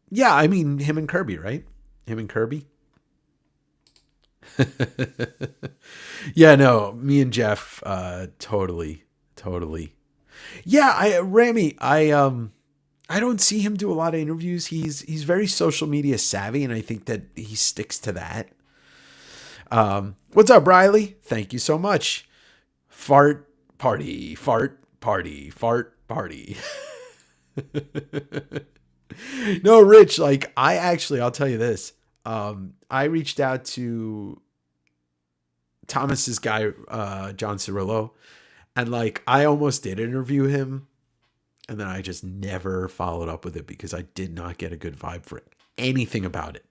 Yeah, I mean, him and Kirby, right? Him and Kirby. Yeah, no, me and Jeff, totally. Yeah, Rami, I don't see him do a lot of interviews. He's very social media savvy, and I think that he sticks to that. What's up, Riley? Thank you so much. Fart party. No, Rich, like I'll tell you this. I reached out to Thomas's guy, John Cirillo, and like I almost did interview him, and then I just never followed up with it because I did not get a good vibe for anything about it.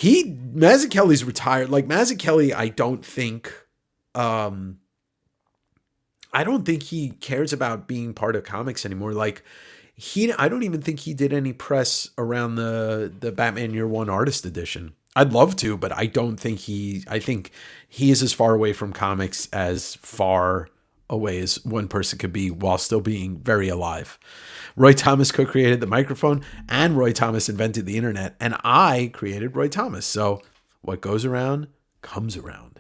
Mazzucchelli's retired. Like Mazzucchelli, I don't think he cares about being part of comics anymore. Like I don't even think he did any press around the Batman Year One Artist Edition. I'd love to, but I don't think I think he is as far away from comics as far away as one person could be while still being very alive. Roy Thomas co-created the microphone, and Roy Thomas invented the internet, and I created Roy Thomas. So what goes around comes around.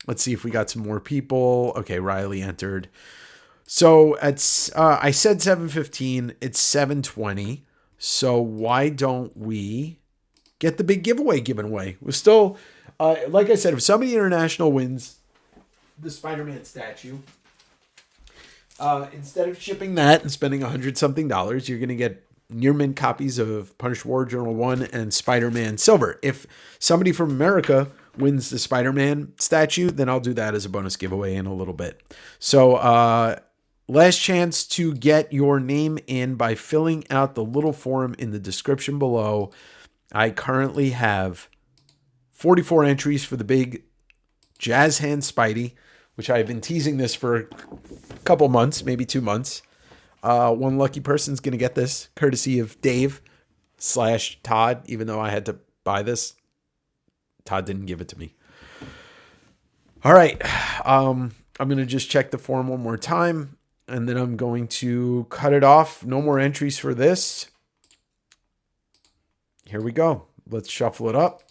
Let's see if we got some more people. Okay, Riley entered. So I said 7:15. It's 7:20. So why don't we get the big giveaway given away? We're still, like I said, if somebody international wins the Spider-Man statue, instead of shipping that and spending $100-something, you're going to get near mint copies of Punished War Journal 1 and Spider-Man Silver. If somebody from America wins the Spider-Man statue, then I'll do that as a bonus giveaway in a little bit. So last chance to get your name in by filling out the little form in the description below. I currently have 44 entries for the big Jazz Hand Spidey, which I've been teasing this for a couple months, maybe 2 months. One lucky person's going to get this, courtesy of Dave/Todd, even though I had to buy this. Todd didn't give it to me. All right. I'm going to just check the form one more time, and then I'm going to cut it off. No more entries for this. Here we go. Let's shuffle it up,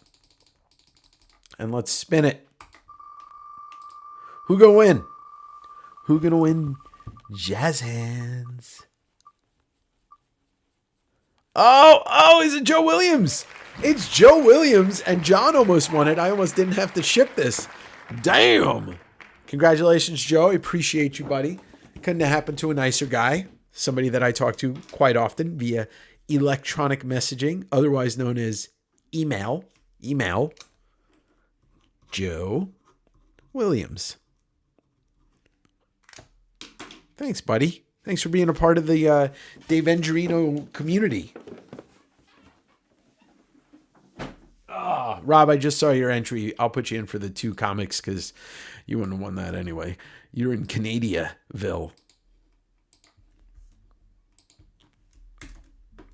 and let's spin it. Who gonna win? Who gonna win? Jazz Hands. Oh, is it Joe Williams? It's Joe Williams, and John almost won it. I almost didn't have to ship this. Damn. Congratulations, Joe. I appreciate you, buddy. Couldn't have happened to a nicer guy. Somebody that I talk to quite often via electronic messaging, otherwise known as email. Joe Williams. Thanks, buddy. Thanks for being a part of the Davengerino community. Rob, I just saw your entry. I'll put you in for the 2 comics because you wouldn't have won that anyway. You're in Canadiaville.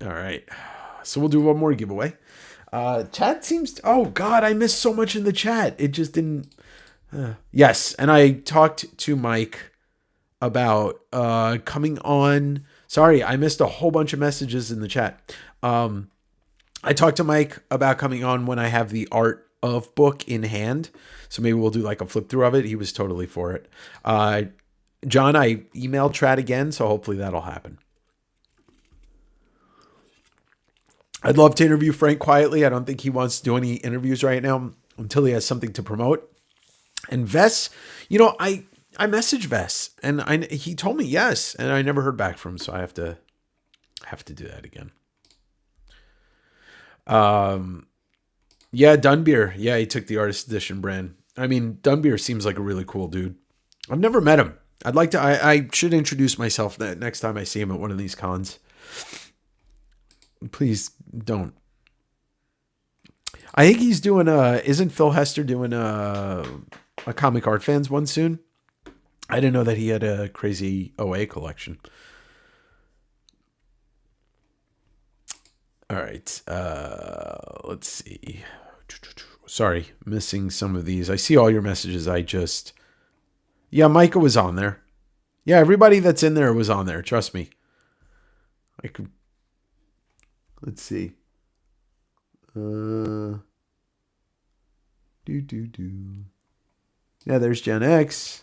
All right. So we'll do one more giveaway. Chat seems... oh, God, I missed so much in the chat. It just didn't... yes, and I talked to Mike about coming on. Sorry, I missed a whole bunch of messages in the chat. I talked to Mike about coming on when I have the art of book in hand. So maybe we'll do like a flip through of it. He was totally for it. John, I emailed Trad again, so hopefully that'll happen. I'd love to interview Frank quietly. I don't think he wants to do any interviews right now until he has something to promote. And Vess, I messaged Vess, and he told me yes, and I never heard back from him, so I have to do that again. Yeah, Dunbeer. Yeah, he took the artist edition brand. I mean, Dunbeer seems like a really cool dude. I've never met him. I'd like to. I should introduce myself next time I see him at one of these cons. Please don't. I think he's doing isn't Phil Hester doing a Comic Art Fans one soon? I didn't know that he had a crazy OA collection. All right. Let's see. Sorry, missing some of these. I see all your messages. Yeah, Micah was on there. Yeah, everybody that's in there was on there. Trust me. Let's see. Yeah, there's Gen X.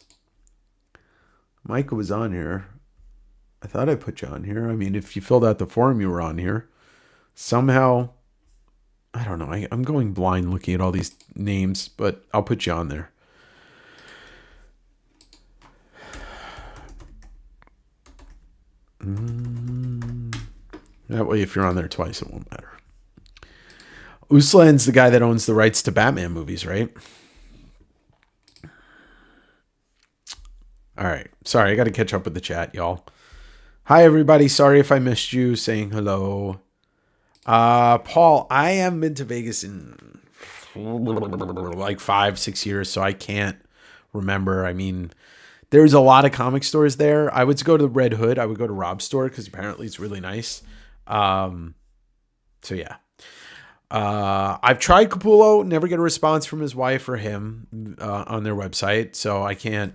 Micah was on here. I thought I put you on here. I mean, if you filled out the form, you were on here. Somehow, I don't know. I'm going blind looking at all these names, but I'll put you on there. That way, if you're on there twice, it won't matter. Uslan's the guy that owns the rights to Batman movies, right? All right. Sorry, I got to catch up with the chat, y'all. Hi, everybody. Sorry if I missed you saying hello. Paul, I haven't been to Vegas in like 5-6 years, so I can't remember. I mean, there's a lot of comic stores there. I would go to the Red Hood. I would go to Rob's store because apparently it's really nice. So yeah. I've tried Capullo, never get a response from his wife or him on their website, so I can't.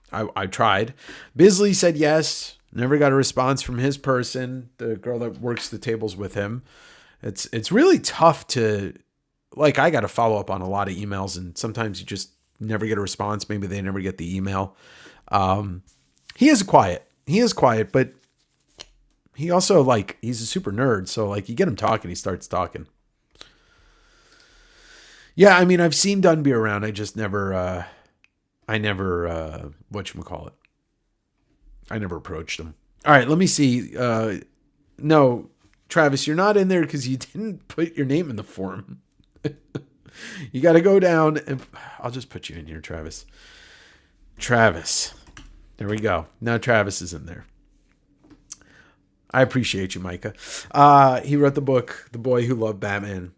I tried. Bisley said yes, never got a response from his person, the girl that works the tables with him. It's really tough to, like, I got to follow up on a lot of emails, and sometimes you just never get a response. Maybe they never get the email. He is quiet, but he also, like, he's a super nerd, so like you get him talking, he starts talking. Yeah, I mean, I've seen Dunby around. I just never, whatchamacallit. I never approached him. All right, let me see. No, Travis, you're not in there because you didn't put your name in the form. You got to go down and I'll just put you in here, Travis. Travis. There we go. Now Travis is in there. I appreciate you, Micah. He wrote the book, The Boy Who Loved Batman.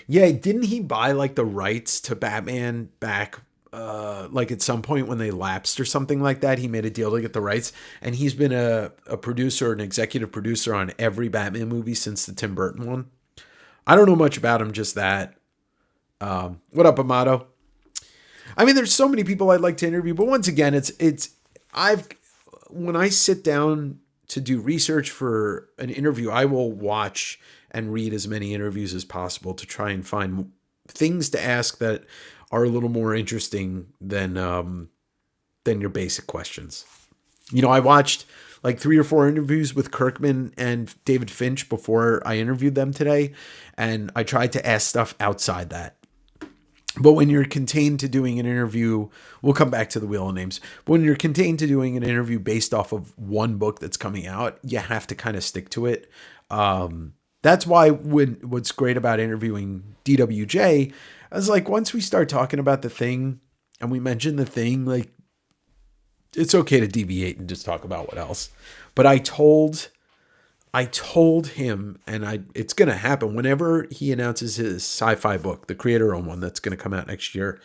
Yeah, didn't he buy like the rights to Batman back like at some point when they lapsed or something like that? He made a deal to get the rights, and he's been a producer, an executive producer on every Batman movie since the Tim Burton one. I don't know much about him, just that. What up, Amato? I mean, there's so many people I'd like to interview, but once again, when I sit down to do research for an interview, I will watch and read as many interviews as possible to try and find things to ask that are a little more interesting than your basic questions. You know, I watched like 3 or 4 interviews with Kirkman and David Finch before I interviewed them today, and I tried to ask stuff outside that. But when you're contained to doing an interview, we'll come back to the Wheel of Names. But when you're contained to doing an interview based off of one book that's coming out, you have to kind of stick to it. That's why what's great about interviewing DWJ is like once we start talking about the Thing and we mention the Thing, like it's okay to deviate and just talk about what else. But I told him, and it's going to happen whenever he announces his sci-fi book, the creator-owned one that's going to come out next year.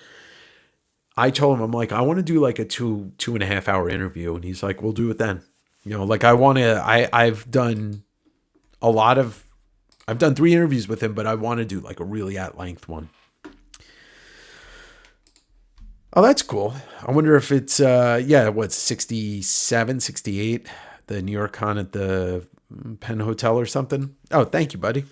I told him, I'm like, I want to do like a 2.5 hour interview. And he's like, we'll do it then. You know, like I've done 3 interviews with him, but I want to do like a really at-length one. Oh, that's cool. I wonder if it's, 67, 68, the New York Con at the Penn Hotel or something. Oh, thank you, buddy.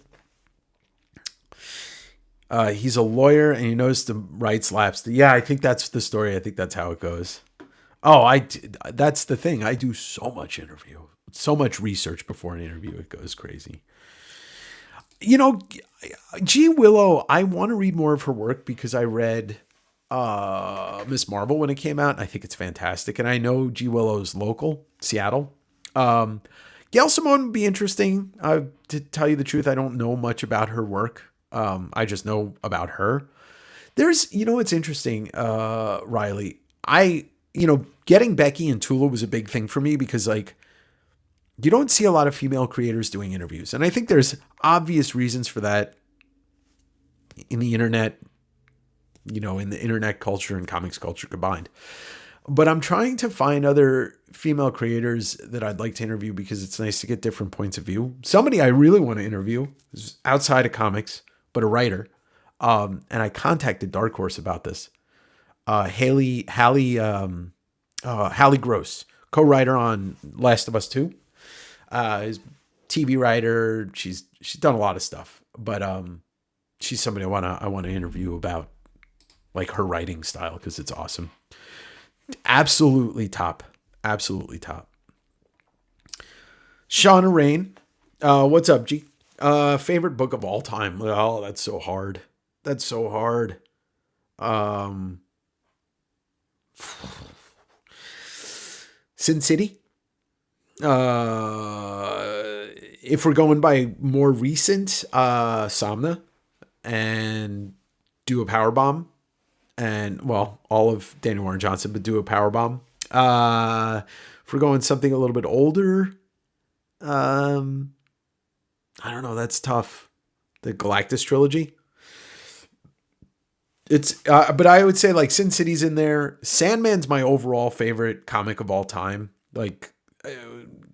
He's a lawyer and he knows the rights lapsed. Yeah, I think that's the story. I think that's how it goes. Oh, that's the thing. I do so much research before an interview. It goes crazy. You know, G. Willow, I want to read more of her work because I read Miss Marvel when it came out. I think it's fantastic. And I know G. Willow's local, Seattle. Gail Simone would be interesting. To tell you the truth, I don't know much about her work. I just know about her. It's interesting, Riley. Getting Becky and Tula was a big thing for me because like, you don't see a lot of female creators doing interviews. And I think there's obvious reasons for that in the internet, in the internet culture and comics culture combined. But I'm trying to find other female creators that I'd like to interview because it's nice to get different points of view. Somebody I really want to interview is outside of comics, but a writer. And I contacted Dark Horse about this. Hallie Gross, co-writer on Last of Us 2. Is TV writer. She's done a lot of stuff, but she's somebody I want to interview about like her writing style because it's awesome. Absolutely top. Shauna Rain, what's up, G? Favorite book of all time? Oh, that's so hard. Sin City. If we're going by more recent, Somna and Do a Powerbomb, and well, all of Daniel Warren Johnson, but Do a Powerbomb. If we're going something a little bit older, I don't know. That's tough. The Galactus trilogy. It's, but I would say like Sin City's in there. Sandman's my overall favorite comic of all time. Like,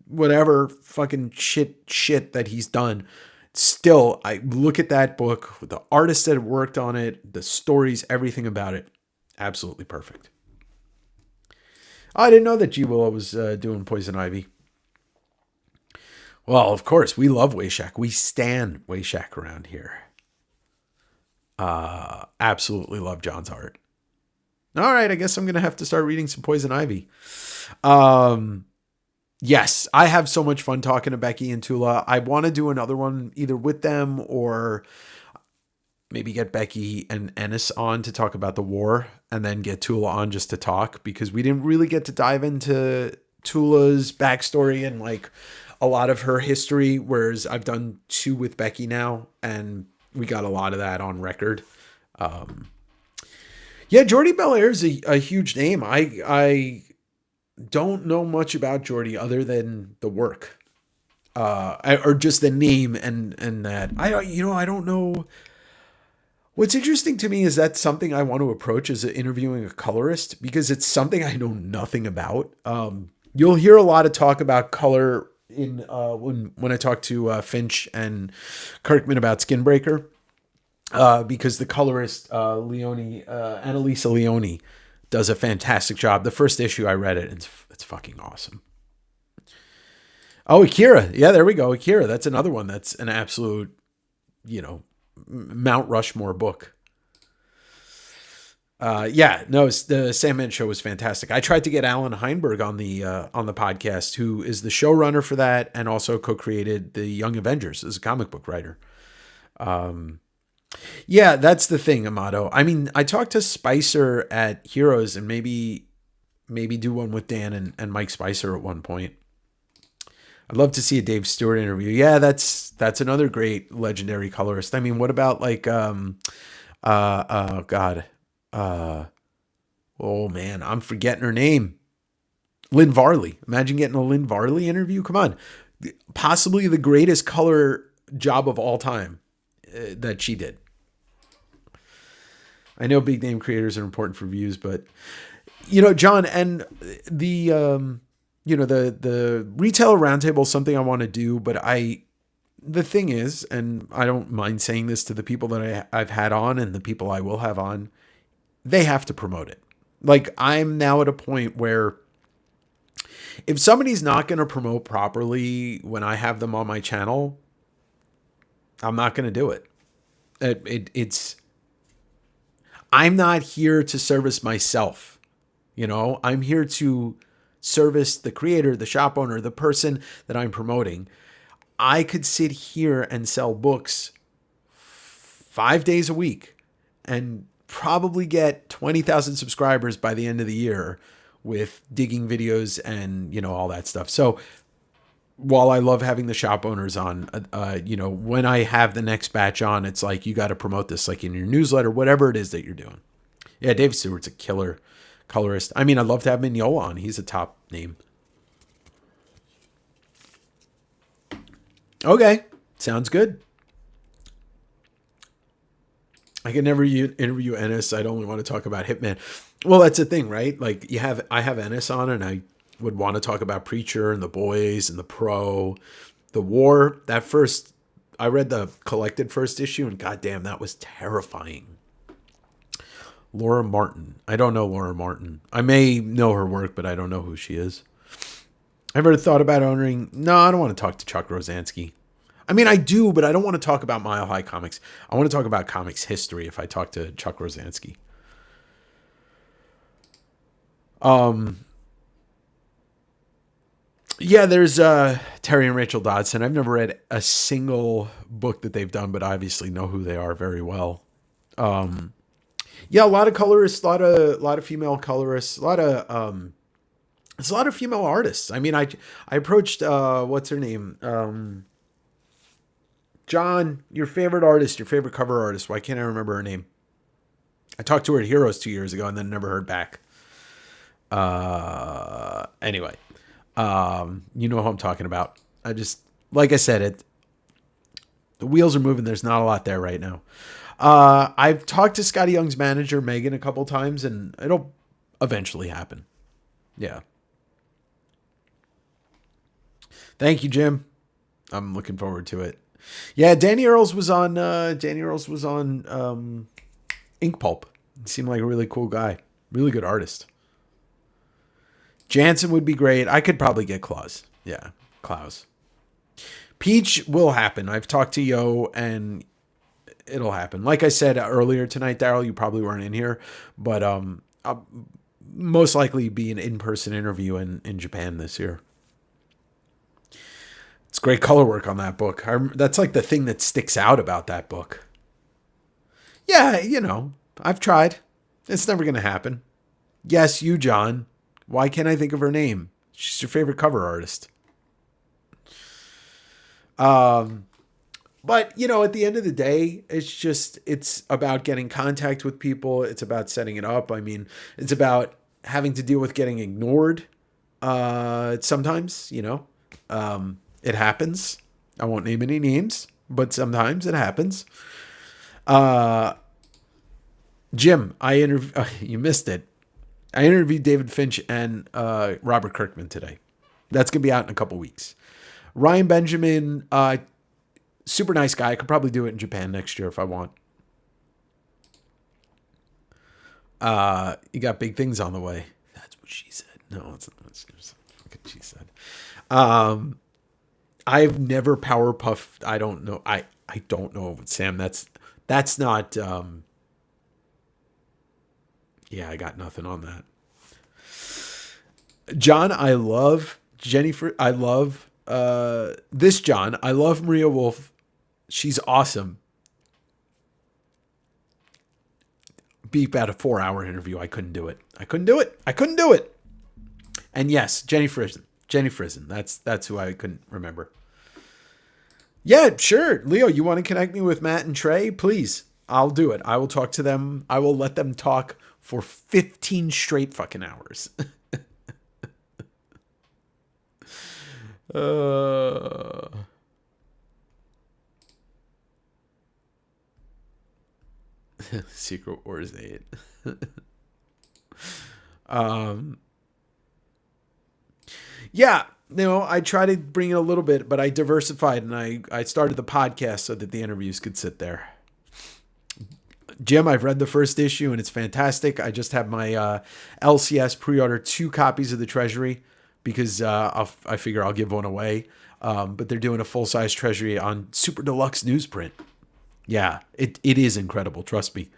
whatever fucking shit that he's done. Still, I look at that book, the artists that worked on it, the stories, everything about it. Absolutely perfect. I didn't know that G. Willow was doing Poison Ivy. Well, of course, we love Wayshak. We stan Wayshak around here. Absolutely love John's art. All right, I guess I'm going to have to start reading some Poison Ivy. Yes, I have so much fun talking to Becky and Tula. I want to do another one either with them or maybe get Becky and Ennis on to talk about the war and then get Tula on just to talk, because we didn't really get to dive into Tula's backstory and like a lot of her history, whereas I've done 2 with Becky now and we got a lot of that on record. Yeah, Jordi Belair is a huge name. I don't know much about Jordi other than the work, or just the name and that. I don't know. What's interesting to me is that's something I want to approach as interviewing a colorist, because it's something I know nothing about. You'll hear a lot of talk about color in when I talk to Finch and Kirkman about Skinbreaker, because the colorist Annalisa Leone does a fantastic job. The first issue I read it, it's fucking awesome. Oh, Akira. Yeah, there we go. Akira. That's another one that's an absolute, Mount Rushmore book. The Sandman show was fantastic. I tried to get Alan Heinberg on the podcast, who is the showrunner for that and also co-created the Young Avengers as a comic book writer. Yeah, that's the thing, Amato. I mean, I talked to Spicer at Heroes and maybe do one with Dan and Mike Spicer at one point. I'd love to see a Dave Stewart interview. Yeah, that's another great legendary colorist. I mean, what about like oh man, I'm forgetting her name. Lynn Varley. Imagine getting a Lynn Varley interview. Come on. Possibly the greatest color job of all time that she did. I know big name creators are important for views, but John, and the the retailer roundtable is something I want to do, but the thing is, and I don't mind saying this to the people that I've had on and the people I will have on, they have to promote it. Like, I'm now at a point where if somebody's not going to promote properly when I have them on my channel, I'm not going to do it. It's I'm not here to service myself. I'm here to service the creator, the shop owner, the person that I'm promoting. I could sit here and sell books 5 days a week and probably get 20,000 subscribers by the end of the year with digging videos and, all that stuff. So while I love having the shop owners on, when I have the next batch on, it's like, you got to promote this, like in your newsletter, whatever it is that you're doing. Yeah, Dave Stewart's a killer colorist. I mean, I'd love to have Mignola on. He's a top name. Okay, sounds good. I can never interview Ennis. I'd only want to talk about Hitman. Well, that's the thing, right? Like, I have Ennis on, and I would want to talk about Preacher and The Boys and The Pro, The War. I read the collected first issue, and goddamn, that was terrifying. Laura Martin. I don't know Laura Martin. I may know her work, but I don't know who she is. I've ever thought about owning... No, I don't want to talk to Chuck Rosansky. I mean, I do, but I don't want to talk about Mile High Comics. I want to talk about comics history if I talk to Chuck Rosansky. Yeah, there's Terry and Rachel Dodson. I've never read a single book that they've done, but obviously know who they are very well. Yeah, a lot of colorists, a lot of female colorists, it's a lot of female artists. I mean, I approached what's her name? John, your favorite artist, your favorite cover artist. Why can't I remember her name? I talked to her at Heroes 2 years ago and then never heard back. Anyway, you know who I'm talking about. Like I said, The wheels are moving. There's not a lot there right now. I've talked to Scotty Young's manager, Megan, a couple times, and it'll eventually happen. Yeah. Thank you, Jim. I'm looking forward to it. Yeah, Danny Earls was on Ink Pulp. He seemed like a really cool guy. Really good artist. Jansen would be great. I could probably get Klaus. Yeah, Klaus. Peach will happen. I've talked to Yo, and it'll happen. Like I said earlier tonight, Daryl, you probably weren't in here, but I'll most likely be an in-person interview in Japan this year. It's great color work on that book. That's like the thing that sticks out about that book. Yeah, I've tried. It's never going to happen. Yes, you, John. Why can't I think of her name? She's your favorite cover artist. But, at the end of the day, it's about getting contact with people. It's about setting it up. I mean, it's about having to deal with getting ignored. Sometimes, it happens. I won't name any names, but sometimes it happens. Jim, you missed it. I interviewed David Finch and Robert Kirkman today. That's going to be out in a couple weeks. Ryan Benjamin, super nice guy. I could probably do it in Japan next year if I want. You got big things on the way. That's what she said. No, it's not what she said. I've never power puffed. I don't know. I don't know, Sam. That's not. Yeah, I got nothing on that. John, I love Jennifer. I love this John. I love Maria Wolf. She's awesome. Be about a 4-hour interview. I couldn't do it. And yes, Jenny Frizen. That's who I couldn't remember. Yeah, sure. Leo, you want to connect me with Matt and Trey? Please. I'll do it. I will talk to them. I will let them talk for 15 straight fucking hours. Secret Wars 8. Yeah, I try to bring it a little bit, but I diversified and I started the podcast so that the interviews could sit there. Jim, I've read the first issue and it's fantastic. I just have my LCS pre-order 2 copies of the Treasury because I figure I'll give one away. But they're doing a full-size Treasury on super deluxe newsprint. Yeah, it is incredible. Trust me.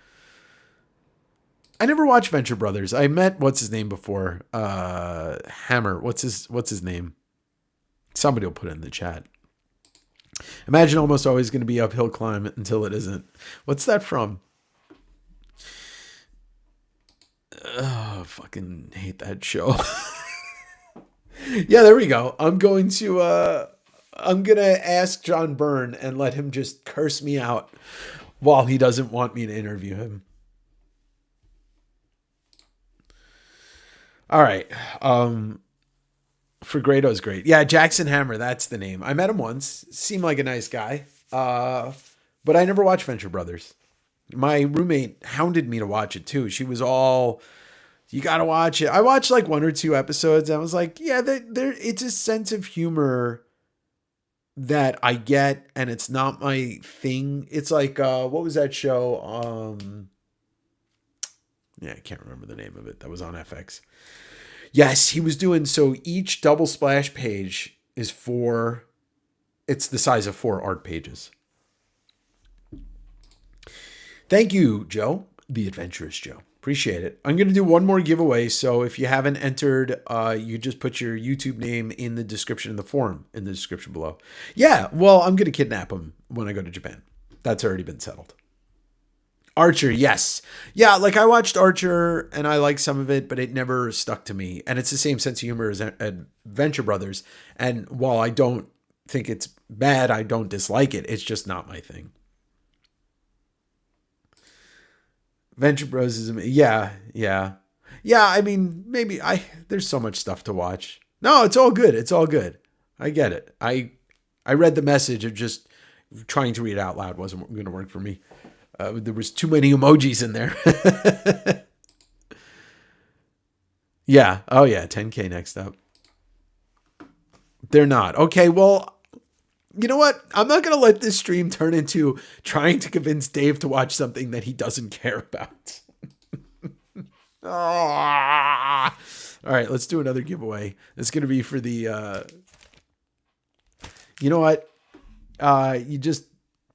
I never watched Venture Brothers. I met what's his name before. Hammer. What's his name? Somebody will put it in the chat. Imagine almost always going to be uphill climb until it isn't. What's that from? Oh, fucking hate that show. Yeah, there we go. I'm going to ask John Byrne and let him just curse me out while he doesn't want me to interview him. All right. Fregredo's great. Yeah, Jackson Hammer, that's the name. I met him once. Seemed like a nice guy. But I never watched Venture Brothers. My roommate hounded me to watch it too. She was all, you got to watch it. I watched like 1 or 2 episodes. And I was like, yeah, it's a sense of humor that I get, and it's not my thing. It's like, what was that show? Yeah, I can't remember the name of it. That was on FX. Yes, he was doing, so each double splash page is it's the size of 4 art pages. Thank you, Joe, the adventurous Joe. Appreciate it. I'm going to do one more giveaway. So if you haven't entered, you just put your YouTube name in the description in the forum, in the description below. Yeah, well, I'm going to kidnap him when I go to Japan. That's already been settled. Archer, yes. Yeah, like I watched Archer and I like some of it, but it never stuck to me. And it's the same sense of humor as Adventure Brothers. And while I don't think it's bad, I don't dislike it. It's just not my thing. Venture Bros is, yeah. I mean, maybe there's so much stuff to watch. No, it's all good. I get it. I read the message of just trying to read it out loud wasn't going to work for me. There was too many emojis in there. Yeah. Oh, yeah. 10K next up. They're not. Okay, well, you know what? I'm not going to let this stream turn into trying to convince Dave to watch something that he doesn't care about. All right, let's do another giveaway. It's going to be for the... you know what? You just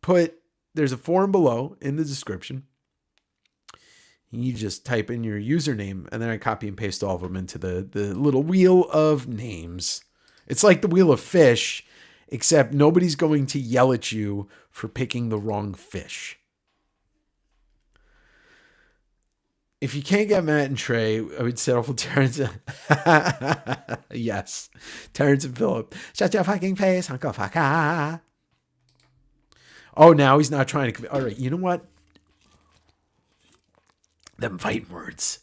put... There's a form below in the description. You just type in your username, and then I copy and paste all of them into the little wheel of names. It's like the wheel of fish, except nobody's going to yell at you for picking the wrong fish. If you can't get Matt and Trey, I would settle for Terrence. Yes. Terrence and Phillip. Shut your fucking face, Uncle Fucker. Oh, now he's not trying to... All right, you know what? Them fighting words.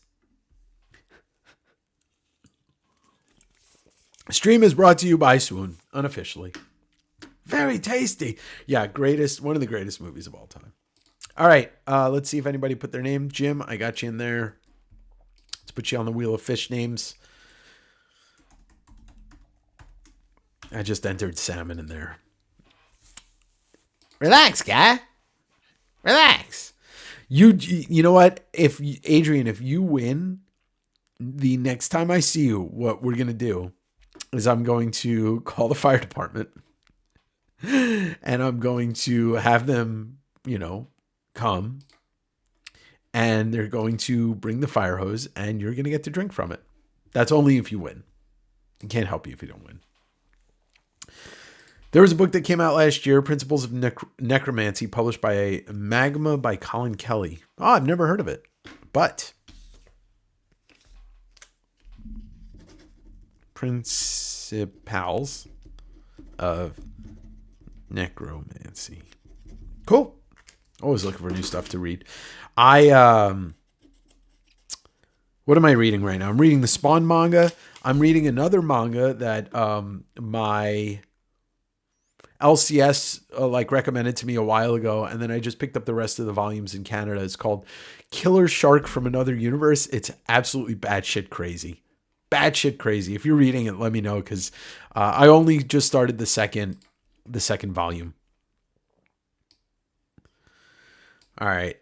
Stream is brought to you by Swoon, unofficially. Very tasty. Yeah, one of the greatest movies of all time. All right, let's see if anybody put their name. Jim, I got you in there. Let's put you on the wheel of fish names. I just entered salmon in there. Relax, guy. Relax. You know what? Adrian, if you win, the next time I see you, what we're going to do is I'm going to call the fire department and I'm going to have them, come, and they're going to bring the fire hose and you're going to get to drink from it. That's only if you win. I can't help you if you don't win. There was a book that came out last year, Principles of Necromancy, published by Magma by Colin Kelly. Oh, I've never heard of it. But Principles of Necromancy. Cool. Always looking for new stuff to read. What am I reading right now? I'm reading the Spawn manga. I'm reading another manga that my LCS recommended to me a while ago, and then I just picked up the rest of the volumes in Canada. It's called Killer Shark from Another Universe. It's absolutely batshit crazy. Batshit crazy. If you're reading it, let me know, because I only just started the second volume. All right.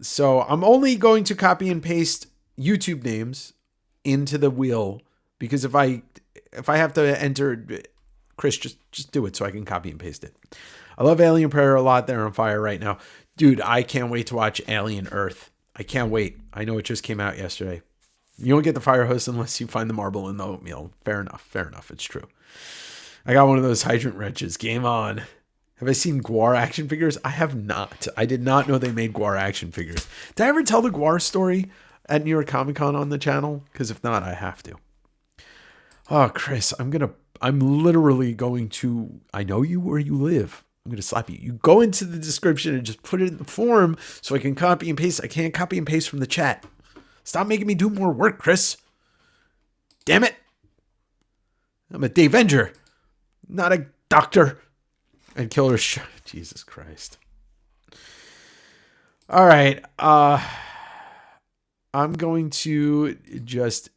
So I'm only going to copy and paste YouTube names into the wheel, because if I have to enter... Chris, just do it so I can copy and paste it. I love Alien Prayer a lot. They're on fire right now. Dude, I can't wait to watch Alien Earth. I can't wait. I know it just came out yesterday. You don't get the fire hose unless you find the marble in the oatmeal. Fair enough. It's true. I got one of those hydrant wrenches. Game on. Have I seen Gwar action figures? I have not. I did not know they made Gwar action figures. Did I ever tell the Gwar story at New York Comic Con on the channel? Because if not, I have to. Oh, Chris, I'm literally going to, I know you where you live. I'm going to slap you. You go into the description and just put it in the form so I can copy and paste. I can't copy and paste from the chat. Stop making me do more work, Chris. Damn it. I'm a Davenger, not a doctor. And Killer Jesus Christ. All right. I'm going to just...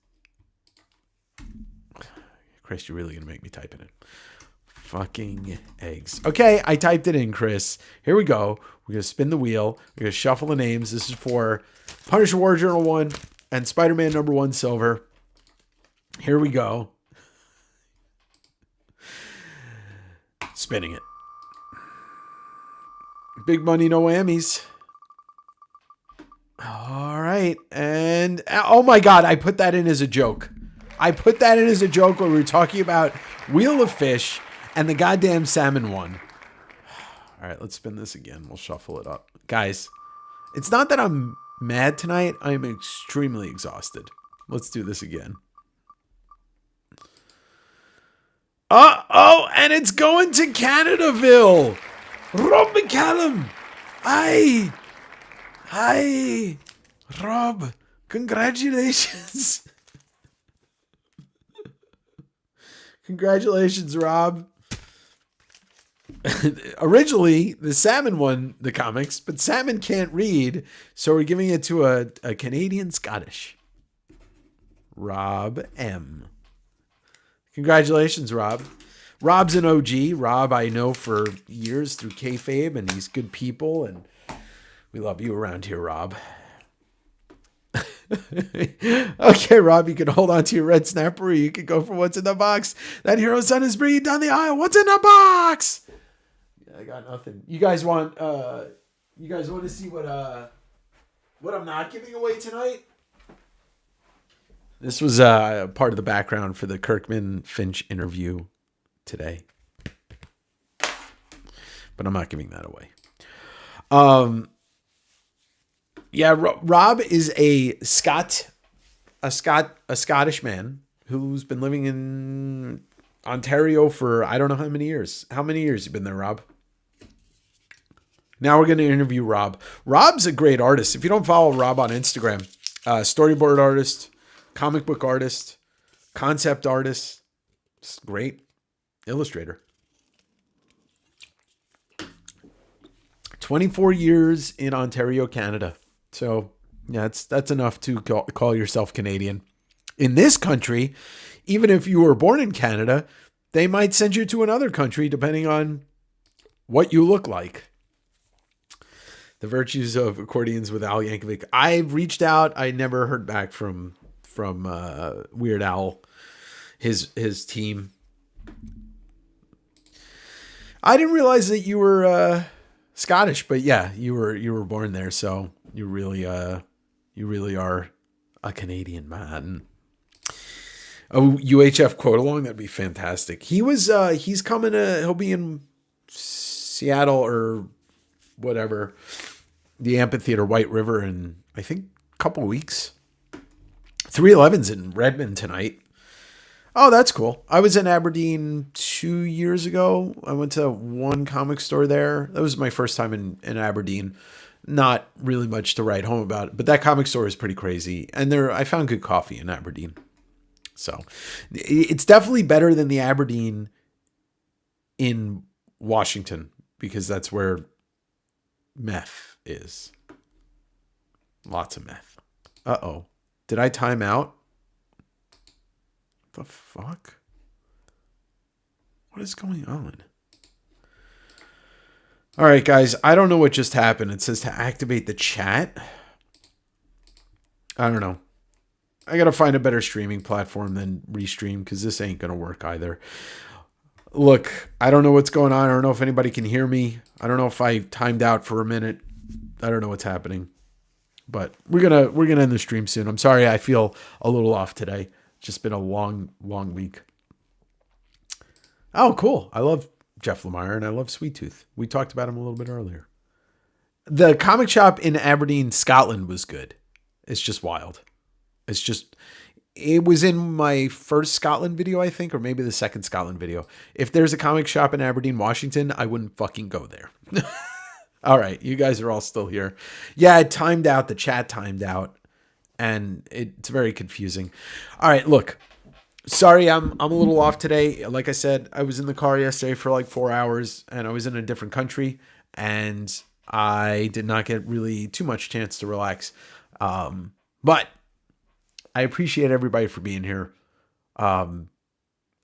Chris, you're really going to make me type it in. Fucking eggs. Okay, I typed it in, Chris. Here we go. We're going to spin the wheel. We're going to shuffle the names. This is for Punisher War Journal 1 and Spider-Man number 1 Silver. Here we go. Spinning it. Big money, no whammies. All right. And, oh my God, I put that in as a joke. When we were talking about Wheel of Fish and the goddamn salmon one. All right, let's spin this again. We'll shuffle it up. Guys, it's not that I'm mad tonight. I am extremely exhausted. Let's do this again. Oh, and it's going to Canadaville. Rob McCallum. Hi, Rob. Congratulations. Congratulations, Rob. Originally, the Salmon won the comics, but Salmon can't read, so we're giving it to a Canadian Scottish. Rob M. Congratulations, Rob. Rob's an OG. Rob, I know for years through kayfabe, and he's good people, and we love you around here, Rob. Okay, Rob, you can hold on to your red snapper, or you can go for what's in the box. That hero son is bringing down the aisle. What's in the box? Yeah, I got nothing. You guys want to see what I'm not giving away tonight? This was part of the background for the Kirkman Finch interview today, but I'm not giving that away. Yeah, Rob is a Scottish man who's been living in Ontario for I don't know how many years. How many years you been there, Rob? Now we're going to interview Rob. Rob's a great artist. If you don't follow Rob on Instagram, storyboard artist, comic book artist, concept artist, great illustrator. 24 years in Ontario, Canada. So, yeah, that's enough to call yourself Canadian. In this country, even if you were born in Canada, they might send you to another country depending on what you look like. The virtues of accordions with Al Yankovic. I've reached out. I never heard back from Weird Al, his team. I didn't realize that you were Scottish, but yeah, you were born there, so you really are a Canadian man. A UHF quote along, that'd be fantastic. He's coming he'll be in Seattle or whatever, the amphitheater White River in I think a couple weeks. 311's in Redmond tonight. Oh, that's cool. I was in Aberdeen 2 years ago. I went to one comic store there. That was my first time in Aberdeen. Not really much to write home about, but that comic store is pretty crazy. And I found good coffee in Aberdeen. So it's definitely better than the Aberdeen in Washington, because that's where meth is. Lots of meth. Uh-oh. Did I time out? The fuck? What is going on? All right, guys. I don't know what just happened. It says to activate the chat. I don't know. I got to find a better streaming platform than Restream, because this ain't going to work either. Look, I don't know what's going on. I don't know if anybody can hear me. I don't know if I timed out for a minute. I don't know what's happening. But we're gonna end the stream soon. I'm sorry I feel a little off today. It's just been a long week. Oh, cool. I love Jeff Lemire and I love Sweet Tooth. We talked about him a little bit earlier. The comic shop in Aberdeen, Scotland was good. It's just wild. It was in my first Scotland video, I think, or maybe the second Scotland video. If there's a comic shop in Aberdeen, Washington, I wouldn't fucking go there. All right, you guys are all still here. Yeah, it timed out. The chat timed out, and it's very confusing. All right, look. Sorry, I'm a little off today. Like I said, I was in the car yesterday for like 4 hours, and I was in a different country, and I did not get really too much chance to relax. But I appreciate everybody for being here. The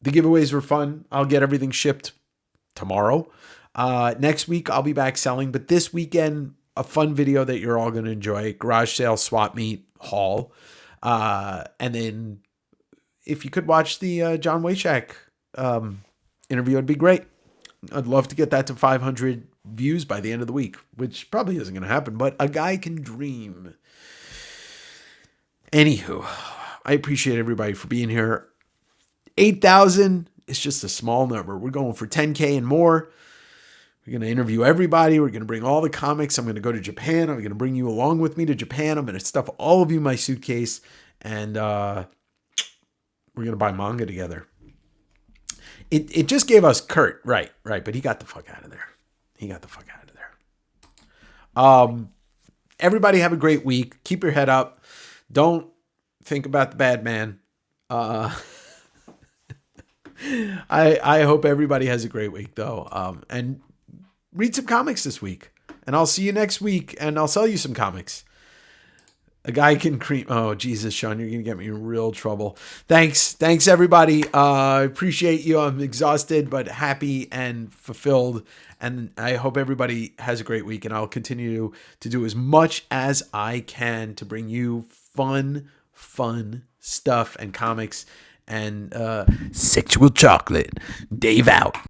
giveaways were fun. I'll get everything shipped tomorrow. Next week, I'll be back selling. But this weekend, a fun video that you're all going to enjoy. Garage sale, swap meet, haul. And then if you could watch the John Waychak interview, it'd be great. I'd love to get that to 500 views by the end of the week, which probably isn't going to happen, but a guy can dream. Anywho, I appreciate everybody for being here. 8,000 is just a small number. We're going for 10K and more. We're going to interview everybody. We're going to bring all the comics. I'm going to go to Japan. I'm going to bring you along with me to Japan. I'm going to stuff all of you in my suitcase. And we're going to buy manga together. It just gave us Kurt. Right. But he got the fuck out of there. Everybody have a great week. Keep your head up. Don't think about the bad man. I hope everybody has a great week, though. And read some comics this week. And I'll see you next week, and I'll sell you some comics. A guy can cream. Oh, Jesus, Sean, you're going to get me in real trouble. Thanks, everybody. I appreciate you. I'm exhausted, but happy and fulfilled. And I hope everybody has a great week. And I'll continue to do as much as I can to bring you fun stuff and comics and sexual chocolate. Dave out.